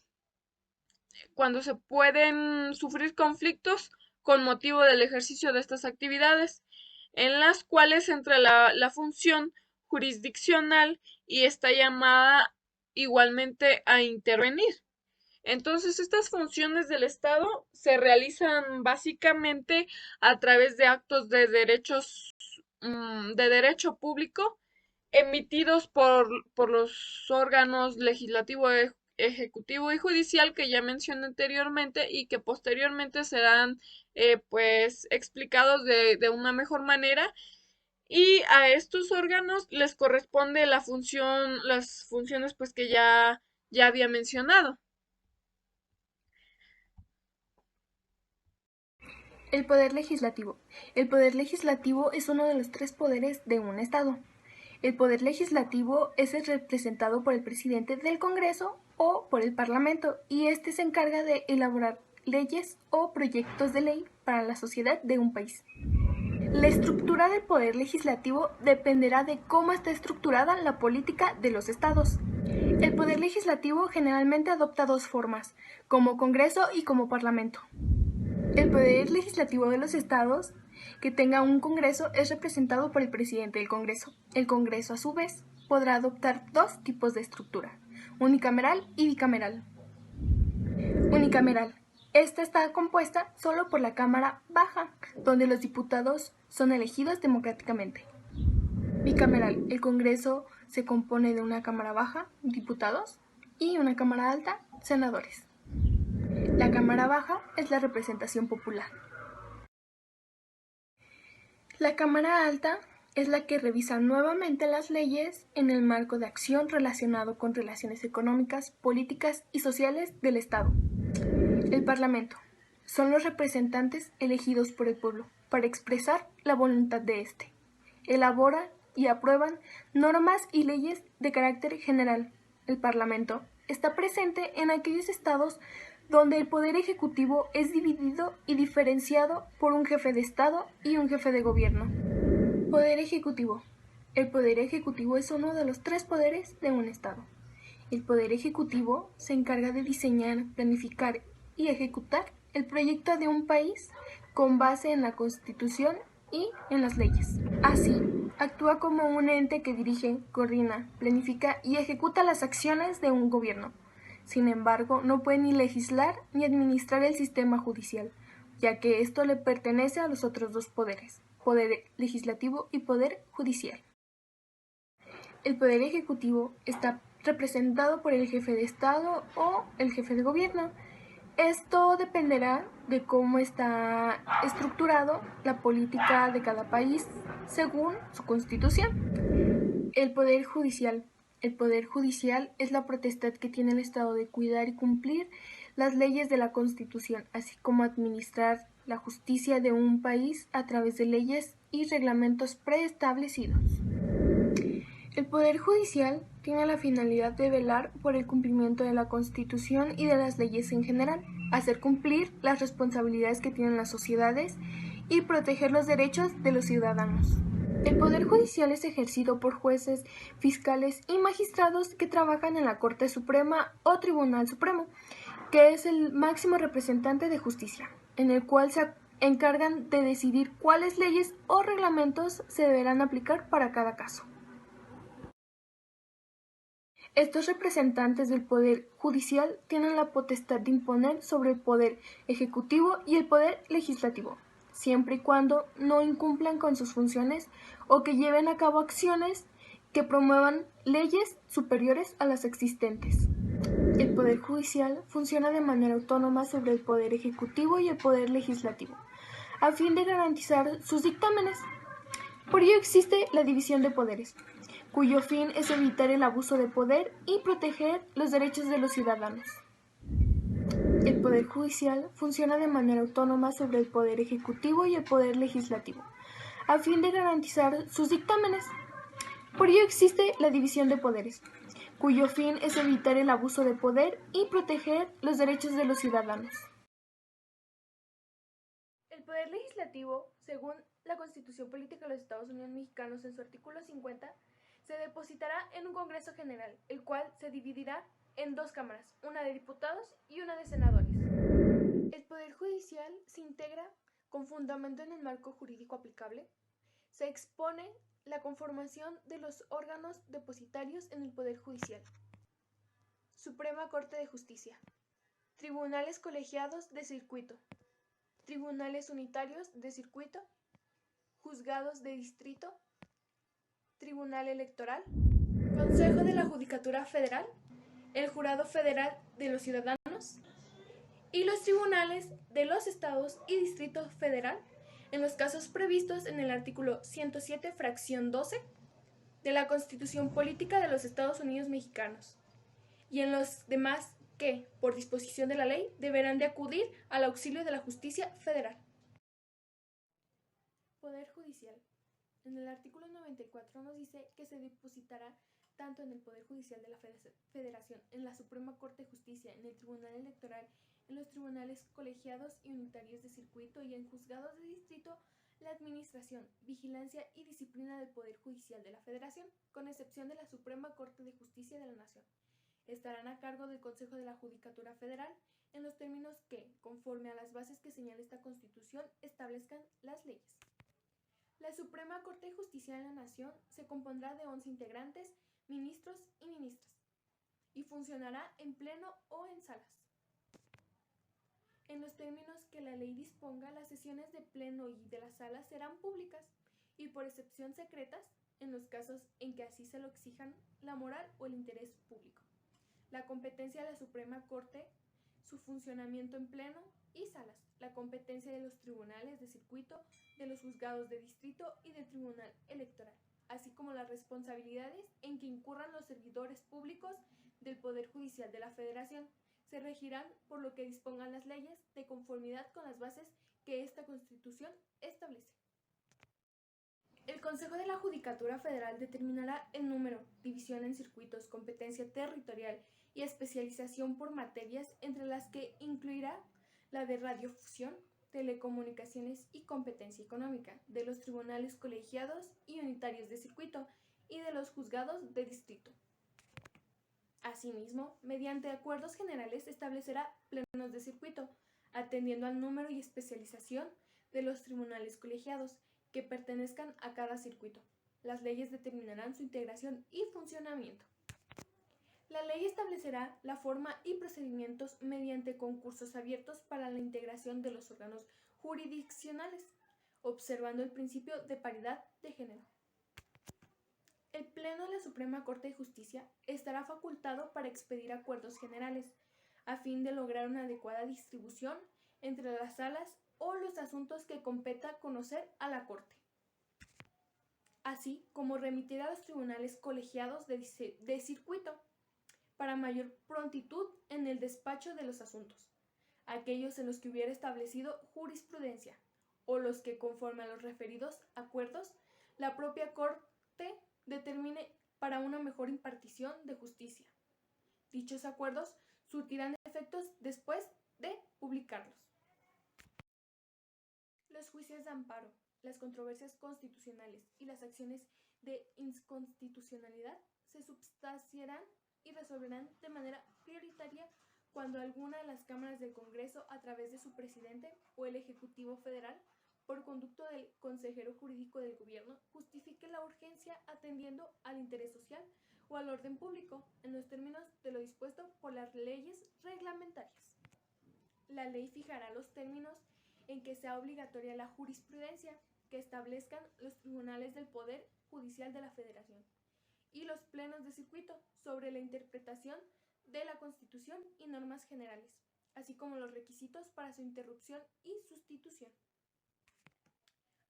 se pueden sufrir conflictos con motivo del ejercicio de estas actividades, en las cuales entra la función jurisdiccional y está llamada igualmente a intervenir. Entonces, estas funciones del Estado se realizan básicamente a través de actos de derecho público emitidos por los órganos legislativo, ejecutivo y judicial que ya mencioné anteriormente y que posteriormente serán pues explicados de una mejor manera, y a estos órganos les corresponde las funciones pues que ya había mencionado. El poder legislativo. El poder legislativo es uno de los tres poderes de un Estado. El poder legislativo es el representado por el presidente del Congreso o por el Parlamento, y este se encarga de elaborar leyes o proyectos de ley para la sociedad de un país. La estructura del poder legislativo dependerá de cómo está estructurada la política de los estados. El poder legislativo generalmente adopta dos formas, como Congreso y como Parlamento. El poder legislativo de los estados que tenga un Congreso es representado por el presidente del Congreso. El Congreso, a su vez, podrá adoptar dos tipos de estructura, unicameral y bicameral. Unicameral. Esta está compuesta solo por la Cámara Baja, donde los diputados son elegidos democráticamente. Bicameral. El Congreso se compone de una Cámara Baja, diputados, y una Cámara Alta, senadores. La Cámara Baja es la representación popular. La Cámara Alta es la que revisa nuevamente las leyes en el marco de acción relacionado con relaciones económicas, políticas y sociales del Estado. El Parlamento son los representantes elegidos por el pueblo para expresar la voluntad de éste. Elaboran y aprueban normas y leyes de carácter general. El Parlamento está presente en aquellos estados donde el poder ejecutivo es dividido y diferenciado por un jefe de Estado y un jefe de gobierno. Poder ejecutivo. El poder ejecutivo es uno de los tres poderes de un Estado. El poder ejecutivo se encarga de diseñar, planificar y ejecutar el proyecto de un país con base en la Constitución y en las leyes. Así, actúa como un ente que dirige, coordina, planifica y ejecuta las acciones de un gobierno. Sin embargo, no puede ni legislar ni administrar el sistema judicial, ya que esto le pertenece a los otros dos poderes, poder legislativo y poder judicial. El poder ejecutivo está representado por el jefe de Estado o el jefe de gobierno. Esto dependerá de cómo está estructurado la política de cada país según su constitución. El poder judicial. El poder judicial es la potestad que tiene el Estado de cuidar y cumplir las leyes de la Constitución, así como administrar la justicia de un país a través de leyes y reglamentos preestablecidos. El Poder Judicial tiene la finalidad de velar por el cumplimiento de la Constitución y de las leyes en general, hacer cumplir las responsabilidades que tienen las sociedades y proteger los derechos de los ciudadanos. El Poder Judicial es ejercido por jueces, fiscales y magistrados que trabajan en la Corte Suprema o Tribunal Supremo, que es el máximo representante de justicia, en el cual se encargan de decidir cuáles leyes o reglamentos se deberán aplicar para cada caso. Estos representantes del Poder Judicial tienen la potestad de imponer sobre el Poder Ejecutivo y el Poder Legislativo, siempre y cuando no incumplan con sus funciones o que lleven a cabo acciones que promuevan leyes superiores a las existentes. El Poder Judicial funciona de manera autónoma sobre el Poder Ejecutivo y el Poder Legislativo, a fin de garantizar sus dictámenes. Por ello existe la división de poderes, cuyo fin es evitar el abuso de poder y proteger los derechos de los ciudadanos. El Poder Judicial funciona de manera autónoma sobre el Poder Ejecutivo y el Poder Legislativo, a fin de garantizar sus dictámenes. Por ello existe la división de poderes, cuyo fin es evitar el abuso de poder y proteger los derechos de los ciudadanos. El Poder Legislativo, según la Constitución Política de los Estados Unidos Mexicanos en su artículo 50, se depositará en un Congreso General, el cual se dividirá en dos cámaras, una de diputados y una de senadores. El Poder Judicial se integra con fundamento en el marco jurídico aplicable. Se expone la conformación de los órganos depositarios en el Poder Judicial. Suprema Corte de Justicia. Tribunales colegiados de circuito, tribunales unitarios de circuito, juzgados de distrito, tribunal electoral, Consejo de la Judicatura Federal, el Jurado Federal de los Ciudadanos y los tribunales de los estados y Distrito Federal en los casos previstos en el artículo 107, fracción 12 de la Constitución Política de los Estados Unidos Mexicanos, y en los demás que, por disposición de la ley, deberán de acudir al auxilio de la justicia federal. Poder Judicial. En el artículo 94 nos dice que se depositará tanto en el Poder Judicial de la Federación, en la Suprema Corte de Justicia, en el Tribunal Electoral, en los tribunales colegiados y unitarios de circuito y en juzgados de distrito, la administración, vigilancia y disciplina del Poder Judicial de la Federación, con excepción de la Suprema Corte de Justicia de la Nación. Estarán a cargo del Consejo de la Judicatura Federal en los términos que, conforme a las bases que señala esta Constitución, establezcan las leyes. La Suprema Corte de Justicia de la Nación se compondrá de 11 integrantes, ministros y ministras, y funcionará en pleno o en salas. En los términos que la ley disponga, las sesiones de pleno y de las salas serán públicas y por excepción secretas en los casos en que así se lo exijan la moral o el interés público. La competencia de la Suprema Corte, su funcionamiento en pleno y salas, la competencia de los tribunales de circuito, de los juzgados de distrito y del Tribunal Electoral, así como las responsabilidades en que incurran los servidores públicos del Poder Judicial de la Federación, se regirán por lo que dispongan las leyes de conformidad con las bases que esta Constitución establece. El Consejo de la Judicatura Federal determinará el número, división en circuitos, competencia territorial y especialización por materias, entre las que incluirá la de radiofusión, telecomunicaciones y competencia económica, de los tribunales colegiados y unitarios de circuito y de los juzgados de distrito. Asimismo, mediante acuerdos generales establecerá plenos de circuito, atendiendo al número y especialización de los tribunales colegiados que pertenezcan a cada circuito. Las leyes determinarán su integración y funcionamiento. La ley establecerá la forma y procedimientos mediante concursos abiertos para la integración de los órganos jurisdiccionales, observando el principio de paridad de género. El Pleno de la Suprema Corte de Justicia estará facultado para expedir acuerdos generales, a fin de lograr una adecuada distribución entre las salas o los asuntos que competa conocer a la Corte, así como remitir a los tribunales colegiados de circuito para mayor prontitud en el despacho de los asuntos, aquellos en los que hubiera establecido jurisprudencia, o los que, conforme a los referidos acuerdos, la propia Corte determine para una mejor impartición de justicia. Dichos acuerdos surtirán efectos después de publicarlos. Los juicios de amparo, las controversias constitucionales y las acciones de inconstitucionalidad se substanciarán y resolverán de manera prioritaria cuando alguna de las cámaras del Congreso, a través de su presidente, o el Ejecutivo Federal, por conducto del consejero jurídico del gobierno, justifique la urgencia atendiendo al interés social o al orden público, en los términos de lo dispuesto por las leyes reglamentarias. La ley fijará los términos en que sea obligatoria la jurisprudencia que establezcan los tribunales del Poder Judicial de la Federación y los plenos de circuito sobre la interpretación de la Constitución y normas generales, así como los requisitos para su interrupción y sustitución.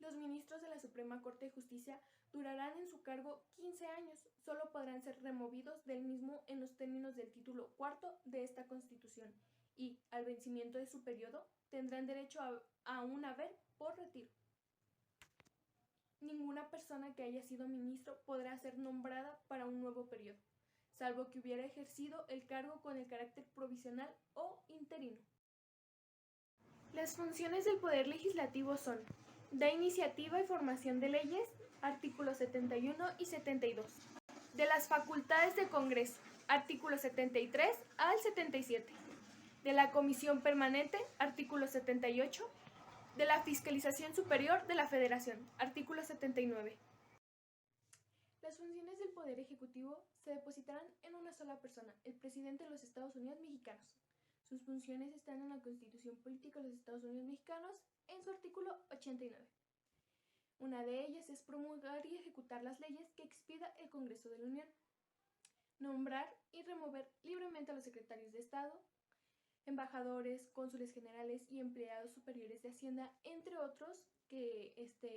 Los ministros de la Suprema Corte de Justicia durarán en su cargo 15 años, solo podrán ser removidos del mismo en los términos del título cuarto de esta Constitución y, al vencimiento de su periodo, tendrán derecho a un haber por retiro. Ninguna persona que haya sido ministro podrá ser nombrada para un nuevo periodo, salvo que hubiera ejercido el cargo con el carácter provisional o interino. Las funciones del Poder Legislativo son: da iniciativa y formación de leyes, artículos 71 y 72. De las facultades del Congreso, artículos 73 al 77. De la Comisión Permanente, artículo 78. De la Fiscalización Superior de la Federación, artículo 79. Las funciones del Poder Ejecutivo se depositarán en una sola persona, el presidente de los Estados Unidos Mexicanos. Sus funciones están en la Constitución Política de los Estados Unidos Mexicanos en su artículo 89. Una de ellas es promulgar y ejecutar las leyes que expida el Congreso de la Unión, nombrar y remover libremente a los secretarios de Estado, embajadores, cónsules generales y empleados superiores de Hacienda, entre otros, que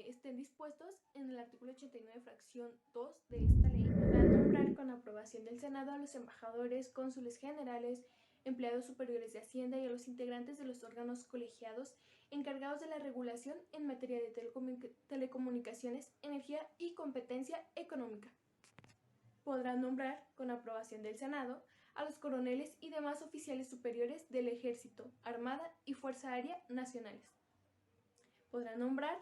estén dispuestos en el artículo 89, fracción 2 de esta ley. Podrán nombrar con aprobación del Senado a los embajadores, cónsules generales, empleados superiores de Hacienda y a los integrantes de los órganos colegiados encargados de la regulación en materia de telecomunicaciones, energía y competencia económica. Podrán nombrar, con aprobación del Senado, a los coroneles y demás oficiales superiores del Ejército, Armada y Fuerza Aérea Nacionales. Podrán nombrar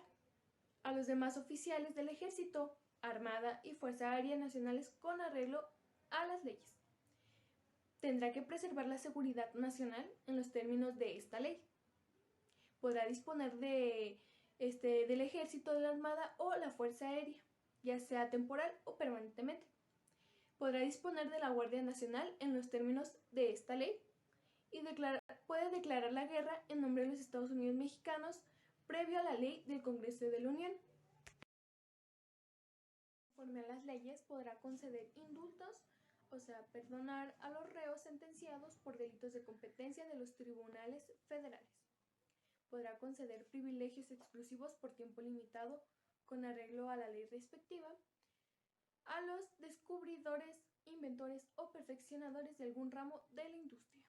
a los demás oficiales del Ejército, Armada y Fuerza Aérea Nacionales con arreglo a las leyes. Tendrá que preservar la seguridad nacional en los términos de esta ley. Podrá disponer del Ejército, de la Armada o la Fuerza Aérea, ya sea temporal o permanentemente. Podrá disponer de la Guardia Nacional en los términos de esta ley y puede declarar la guerra en nombre de los Estados Unidos Mexicanos previo a la ley del Congreso de la Unión. Conforme a las leyes, podrá conceder indultos, o sea, perdonar a los reos sentenciados por delitos de competencia de los tribunales federales. Podrá conceder privilegios exclusivos por tiempo limitado con arreglo a la ley respectiva a los descubridores, inventores o perfeccionadores de algún ramo de la industria.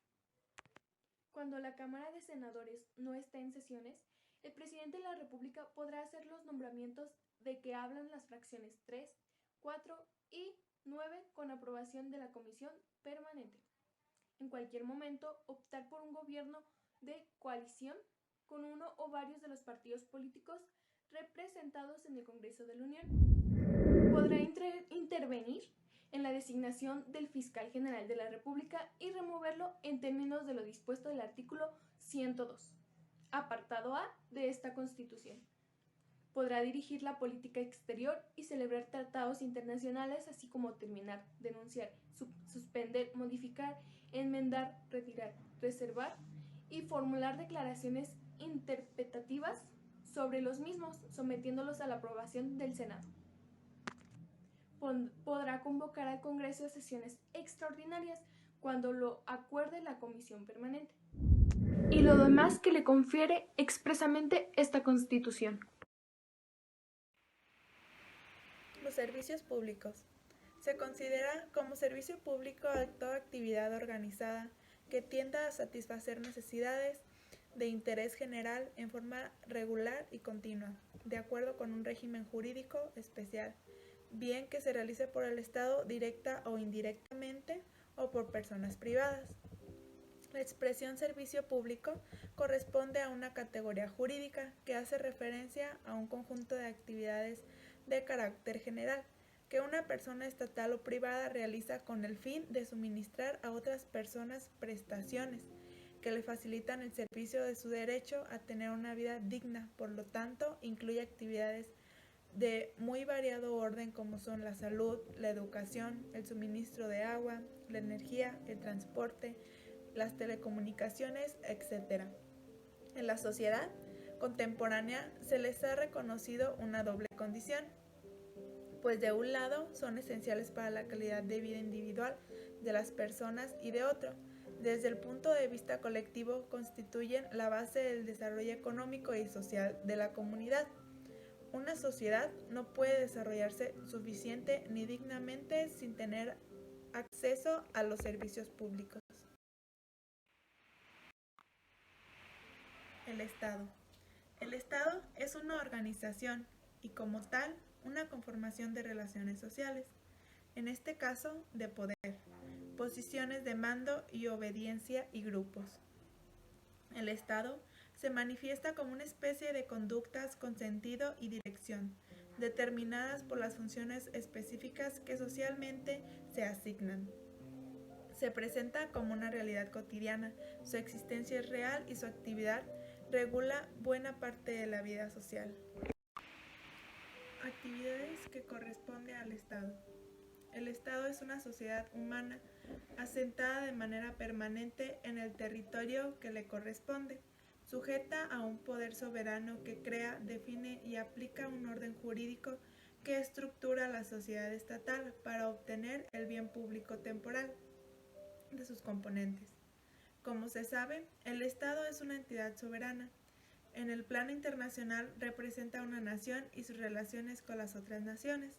Cuando la Cámara de Senadores no esté en sesiones, el presidente de la República podrá hacer los nombramientos de que hablan las fracciones 3, 4 y 9 con aprobación de la Comisión Permanente. En cualquier momento, optar por un gobierno de coalición con uno o varios de los partidos políticos representados en el Congreso de la Unión. Podrá intervenir en la designación del fiscal general de la República y removerlo en términos de lo dispuesto del artículo 102, apartado A de esta Constitución. Podrá dirigir la política exterior y celebrar tratados internacionales, así como terminar, denunciar, suspender, modificar, enmendar, retirar, reservar y formular declaraciones interpretativas sobre los mismos, sometiéndolos a la aprobación del Senado. Podrá convocar al Congreso a sesiones extraordinarias cuando lo acuerde la Comisión Permanente. Y lo demás que le confiere expresamente esta Constitución. Los servicios públicos. Se considera como servicio público toda actividad organizada que tienda a satisfacer necesidades de interés general en forma regular y continua, de acuerdo con un régimen jurídico especial, bien que se realice por el Estado directa o indirectamente o por personas privadas. La expresión servicio público corresponde a una categoría jurídica que hace referencia a un conjunto de actividades de carácter general que una persona estatal o privada realiza con el fin de suministrar a otras personas prestaciones que le facilitan el servicio de su derecho a tener una vida digna. Por lo tanto, incluye actividades de muy variado orden como son la salud, la educación, el suministro de agua, la energía, el transporte, las telecomunicaciones, etc. En la sociedad contemporánea se les ha reconocido una doble condición, pues de un lado son esenciales para la calidad de vida individual de las personas y de otro, desde el punto de vista colectivo, constituyen la base del desarrollo económico y social de la comunidad. Una sociedad no puede desarrollarse suficiente ni dignamente sin tener acceso a los servicios públicos. El Estado. El Estado es una organización y, como tal, una conformación de relaciones sociales, en este caso de poder, posiciones de mando y obediencia y grupos. El Estado se manifiesta como una especie de conductas con sentido y dirección, determinadas por las funciones específicas que socialmente se asignan. Se presenta como una realidad cotidiana, su existencia es real y su actividad regula buena parte de la vida social. Actividades que corresponden al Estado. El Estado es una sociedad humana asentada de manera permanente en el territorio que le corresponde, sujeta a un poder soberano que crea, define y aplica un orden jurídico que estructura la sociedad estatal para obtener el bien público temporal de sus componentes. Como se sabe, el Estado es una entidad soberana. En el plano internacional representa a una nación y sus relaciones con las otras naciones.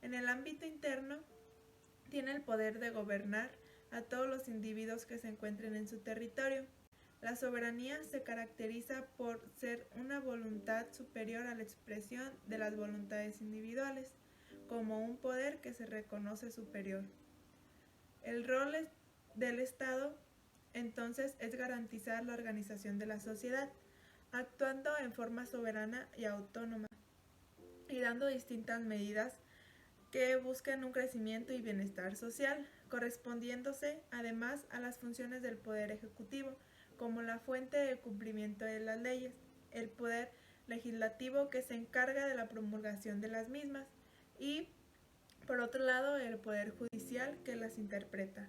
En el ámbito interno, tiene el poder de gobernar a todos los individuos que se encuentren en su territorio. La soberanía se caracteriza por ser una voluntad superior a la expresión de las voluntades individuales, como un poder que se reconoce superior. El rol del Estado, entonces, es garantizar la organización de la sociedad, actuando en forma soberana y autónoma, y dando distintas medidas que busquen un crecimiento y bienestar social, correspondiéndose además a las funciones del Poder Ejecutivo, como la fuente de cumplimiento de las leyes, el Poder Legislativo que se encarga de la promulgación de las mismas, y por otro lado el Poder Judicial que las interpreta.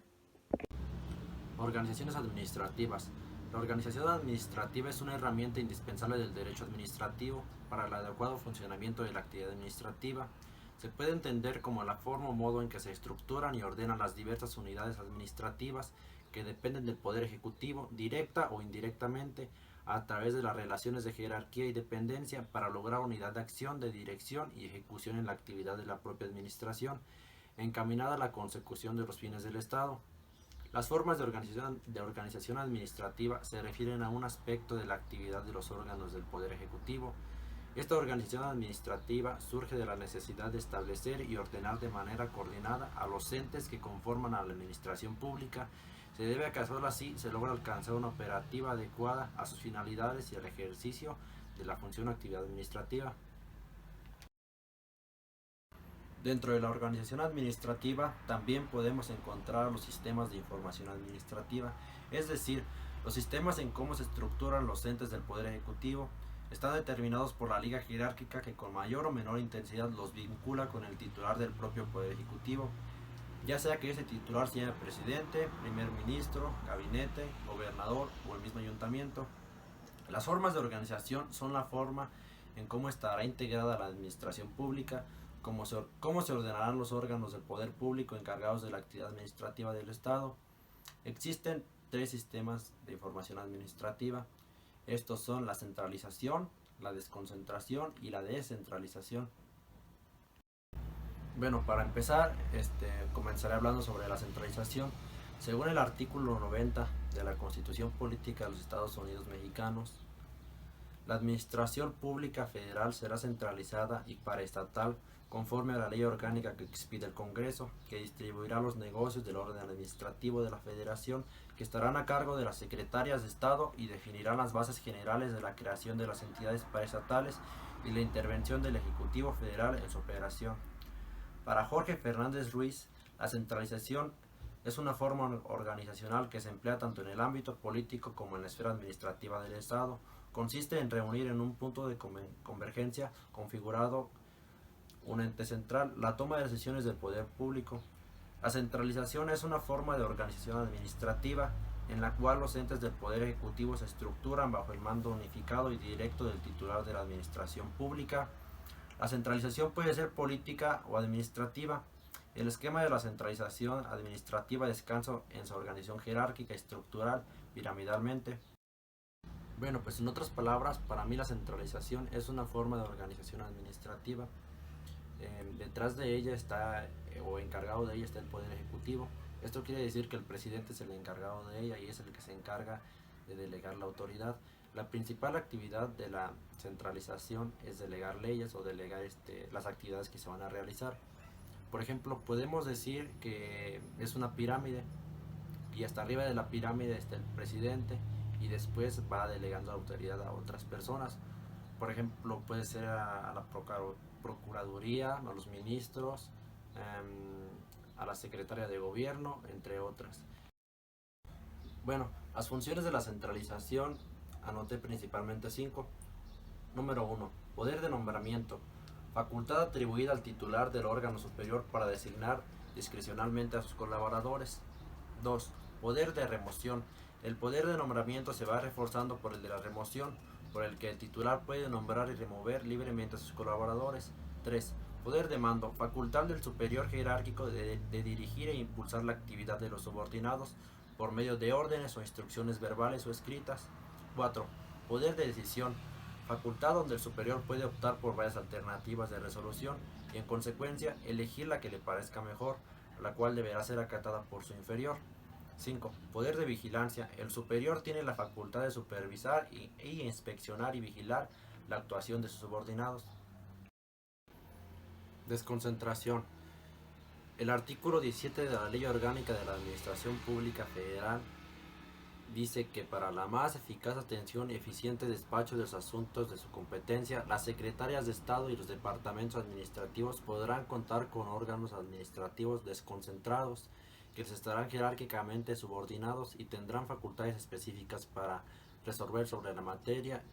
Organizaciones administrativas. La organización administrativa es una herramienta indispensable del derecho administrativo para el adecuado funcionamiento de la actividad administrativa. Se puede entender como la forma o modo en que se estructuran y ordenan las diversas unidades administrativas que dependen del Poder Ejecutivo, directa o indirectamente, a través de las relaciones de jerarquía y dependencia para lograr unidad de acción, de dirección y ejecución en la actividad de la propia administración, encaminada a la consecución de los fines del Estado. Las formas de organización administrativa se refieren a un aspecto de la actividad de los órganos del Poder Ejecutivo. Esta organización administrativa surge de la necesidad de establecer y ordenar de manera coordinada a los entes que conforman a la administración pública. Se debe a que solo así se logra alcanzar una operativa adecuada a sus finalidades y al ejercicio de la función o actividad administrativa. Dentro de la organización administrativa también podemos encontrar los sistemas de información administrativa, es decir, los sistemas en cómo se estructuran los entes del Poder Ejecutivo. Están determinados por la liga jerárquica que con mayor o menor intensidad los vincula con el titular del propio Poder Ejecutivo, ya sea que ese titular sea presidente, primer ministro, gabinete, gobernador o el mismo ayuntamiento. Las formas de organización son la forma en cómo estará integrada la administración pública, cómo se ordenarán los órganos del poder público encargados de la actividad administrativa del Estado. Existen 3 sistemas de información administrativa. Estos son la centralización, la desconcentración y la descentralización. Bueno, para empezar, comenzaré hablando sobre la centralización. Según el artículo 90 de la Constitución Política de los Estados Unidos Mexicanos, la administración pública federal será centralizada y paraestatal conforme a la ley orgánica que expide el Congreso, que distribuirá los negocios del orden administrativo de la Federación, que estarán a cargo de las secretarias de Estado y definirán las bases generales de la creación de las entidades paraestatales y la intervención del Ejecutivo Federal en su operación. Para Jorge Fernández Ruiz, la centralización es una forma organizacional que se emplea tanto en el ámbito político como en la esfera administrativa del Estado. Consiste en reunir en un punto de convergencia configurado un ente central, la toma de decisiones del poder público. La centralización es una forma de organización administrativa en la cual los entes del Poder Ejecutivo se estructuran bajo el mando unificado y directo del titular de la administración pública. La centralización puede ser política o administrativa. El esquema de la centralización administrativa descansa en su organización jerárquica y estructural piramidalmente. Bueno, pues en otras palabras, para mí la centralización es una forma de organización administrativa. Detrás de ella está, o encargado de ella está el Poder Ejecutivo. Esto quiere decir que el presidente es el encargado de ella y es el que se encarga de delegar la autoridad. La principal actividad de la centralización es delegar leyes o delegar las actividades que se van a realizar. Por ejemplo, podemos decir que es una pirámide y hasta arriba de la pirámide está el presidente y después va delegando la autoridad a otras personas. Por ejemplo, puede ser a la Procuraduría, a los ministros, a la Secretaria de Gobierno, entre otras. Bueno, las funciones de la centralización anoté principalmente 5. Número 1. Poder de nombramiento. Facultad atribuida al titular del órgano superior para designar discrecionalmente a sus colaboradores. 2. Poder de remoción. El poder de nombramiento se va reforzando por el de la remoción, por el que el titular puede nombrar y remover libremente a sus colaboradores. 3. Poder de mando. Facultad del superior jerárquico de dirigir e impulsar la actividad de los subordinados por medio de órdenes o instrucciones verbales o escritas. 4. Poder de decisión. Facultad donde el superior puede optar por varias alternativas de resolución y en consecuencia elegir la que le parezca mejor, la cual deberá ser acatada por su inferior. 5. Poder de vigilancia. El superior tiene la facultad de supervisar y inspeccionar y vigilar la actuación de sus subordinados. Desconcentración. El artículo 17 de la Ley Orgánica de la Administración Pública Federal dice que para la más eficaz atención y eficiente despacho de los asuntos de su competencia, las secretarias de Estado y los departamentos administrativos podrán contar con órganos administrativos desconcentrados que les estarán jerárquicamente subordinados y tendrán facultades específicas para resolver sobre la materia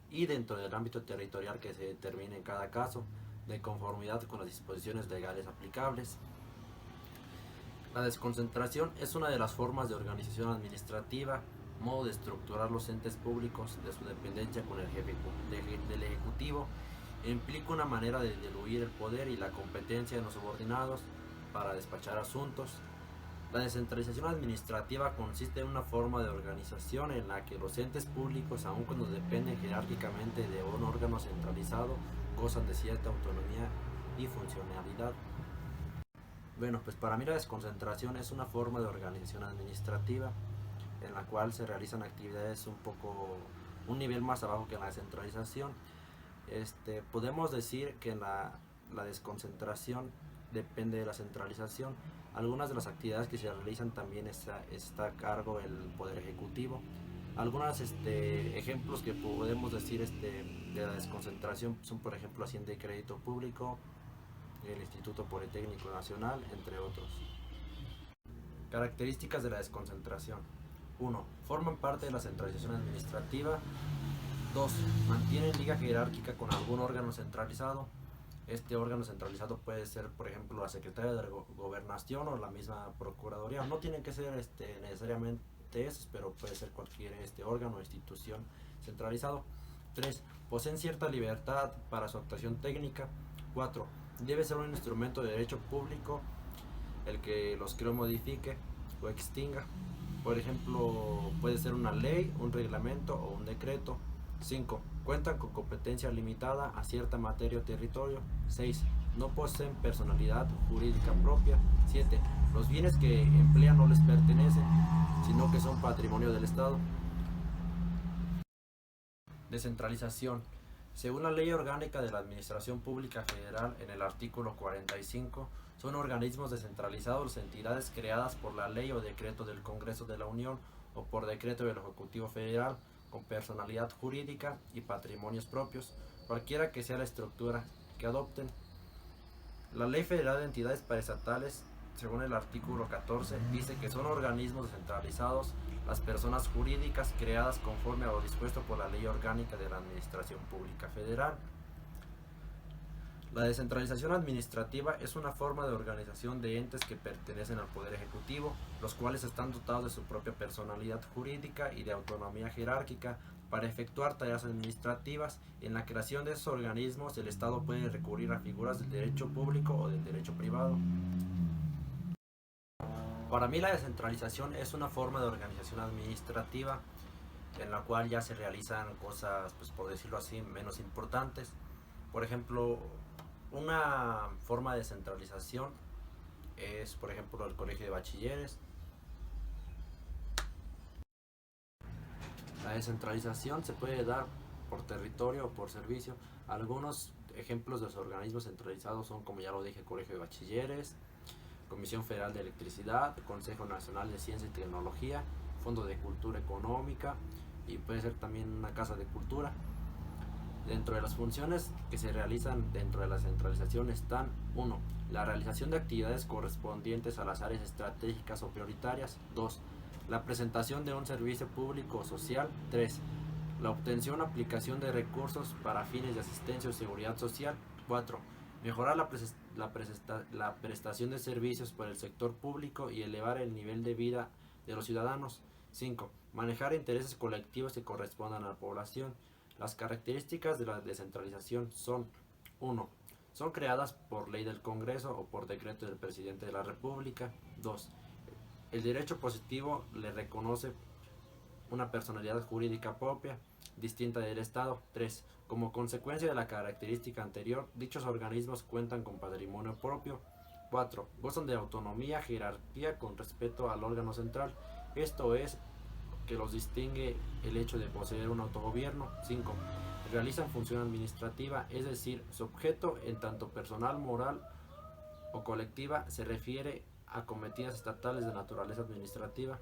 y dentro del ámbito territorial que se determine en cada caso, de conformidad con las disposiciones legales aplicables. La desconcentración es una de las formas de organización administrativa, modo de estructurar los entes públicos de su dependencia con el jefe del Ejecutivo, e implica una manera de diluir el poder y la competencia de los subordinados para despachar asuntos. La descentralización administrativa consiste en una forma de organización en la que los entes públicos, aun cuando dependen jerárquicamente de un órgano centralizado, gozan de cierta autonomía y funcionalidad. Bueno, pues para mí la desconcentración es una forma de organización administrativa en la cual se realizan actividades un nivel más abajo que la descentralización. Podemos decir que la desconcentración depende de la centralización. Algunas de las actividades que se realizan también está a cargo el Poder Ejecutivo. Algunos ejemplos que podemos decir de la desconcentración son, por ejemplo, Hacienda y Crédito Público, el Instituto Politécnico Nacional, entre otros. Características de la desconcentración. 1. Forman parte de la centralización administrativa. 2. Mantienen liga jerárquica con algún órgano centralizado. Este órgano centralizado puede ser, por ejemplo, la Secretaría de Gobernación o la misma Procuraduría. No tienen que ser necesariamente esos, pero puede ser cualquier órgano o institución centralizado. 3. Poseen cierta libertad para su actuación técnica. 4. Debe ser un instrumento de derecho público el que los cree o modifique o extinga. Por ejemplo, puede ser una ley, un reglamento o un decreto. 5. Cuentan con competencia limitada a cierta materia o territorio. 6. No poseen personalidad jurídica propia. 7. Los bienes que emplean no les pertenecen, sino que son patrimonio del Estado. Descentralización. Según la Ley Orgánica de la Administración Pública Federal, en el artículo 45, son organismos descentralizados las entidades creadas por la ley o decreto del Congreso de la Unión o por decreto del Ejecutivo Federal, con personalidad jurídica y patrimonios propios, cualquiera que sea la estructura que adopten. La Ley Federal de Entidades Paraestatales, según el artículo 14, dice que son organismos descentralizados las personas jurídicas creadas conforme a lo dispuesto por la Ley Orgánica de la Administración Pública Federal. La descentralización administrativa es una forma de organización de entes que pertenecen al Poder Ejecutivo, los cuales están dotados de su propia personalidad jurídica y de autonomía jerárquica para efectuar tareas administrativas. En la creación de esos organismos, el Estado puede recurrir a figuras del derecho público o del derecho privado. Para mí la descentralización es una forma de organización administrativa en la cual ya se realizan cosas, pues por decirlo así, menos importantes. Por ejemplo, una forma de descentralización es, por ejemplo, el colegio de bachilleres. La descentralización se puede dar por territorio o por servicio. Algunos ejemplos de los organismos centralizados son, como ya lo dije, colegio de bachilleres, Comisión Federal de Electricidad, Consejo Nacional de Ciencia y Tecnología, Fondo de Cultura Económica y puede ser también una casa de cultura. Dentro de las funciones que se realizan dentro de la centralización están: 1. La realización de actividades correspondientes a las áreas estratégicas o prioritarias. 2. La presentación de un servicio público o social. 3. La obtención o aplicación de recursos para fines de asistencia o seguridad social. 4. Mejorar la prestación de servicios por el sector público y elevar el nivel de vida de los ciudadanos. 5. Manejar intereses colectivos que correspondan a la población. Las características de la descentralización son: 1. Son creadas por ley del Congreso o por decreto del presidente de la República. 2. El derecho positivo le reconoce una personalidad jurídica propia, distinta del Estado. 3. Como consecuencia de la característica anterior, dichos organismos cuentan con patrimonio propio. 4. Gozan de autonomía, jerarquía con respecto al órgano central. Esto es, que los distingue el hecho de poseer un autogobierno. 5. Realizan función administrativa, es decir, su objeto, en tanto personal, moral o colectiva, se refiere a cometidas estatales de naturaleza administrativa.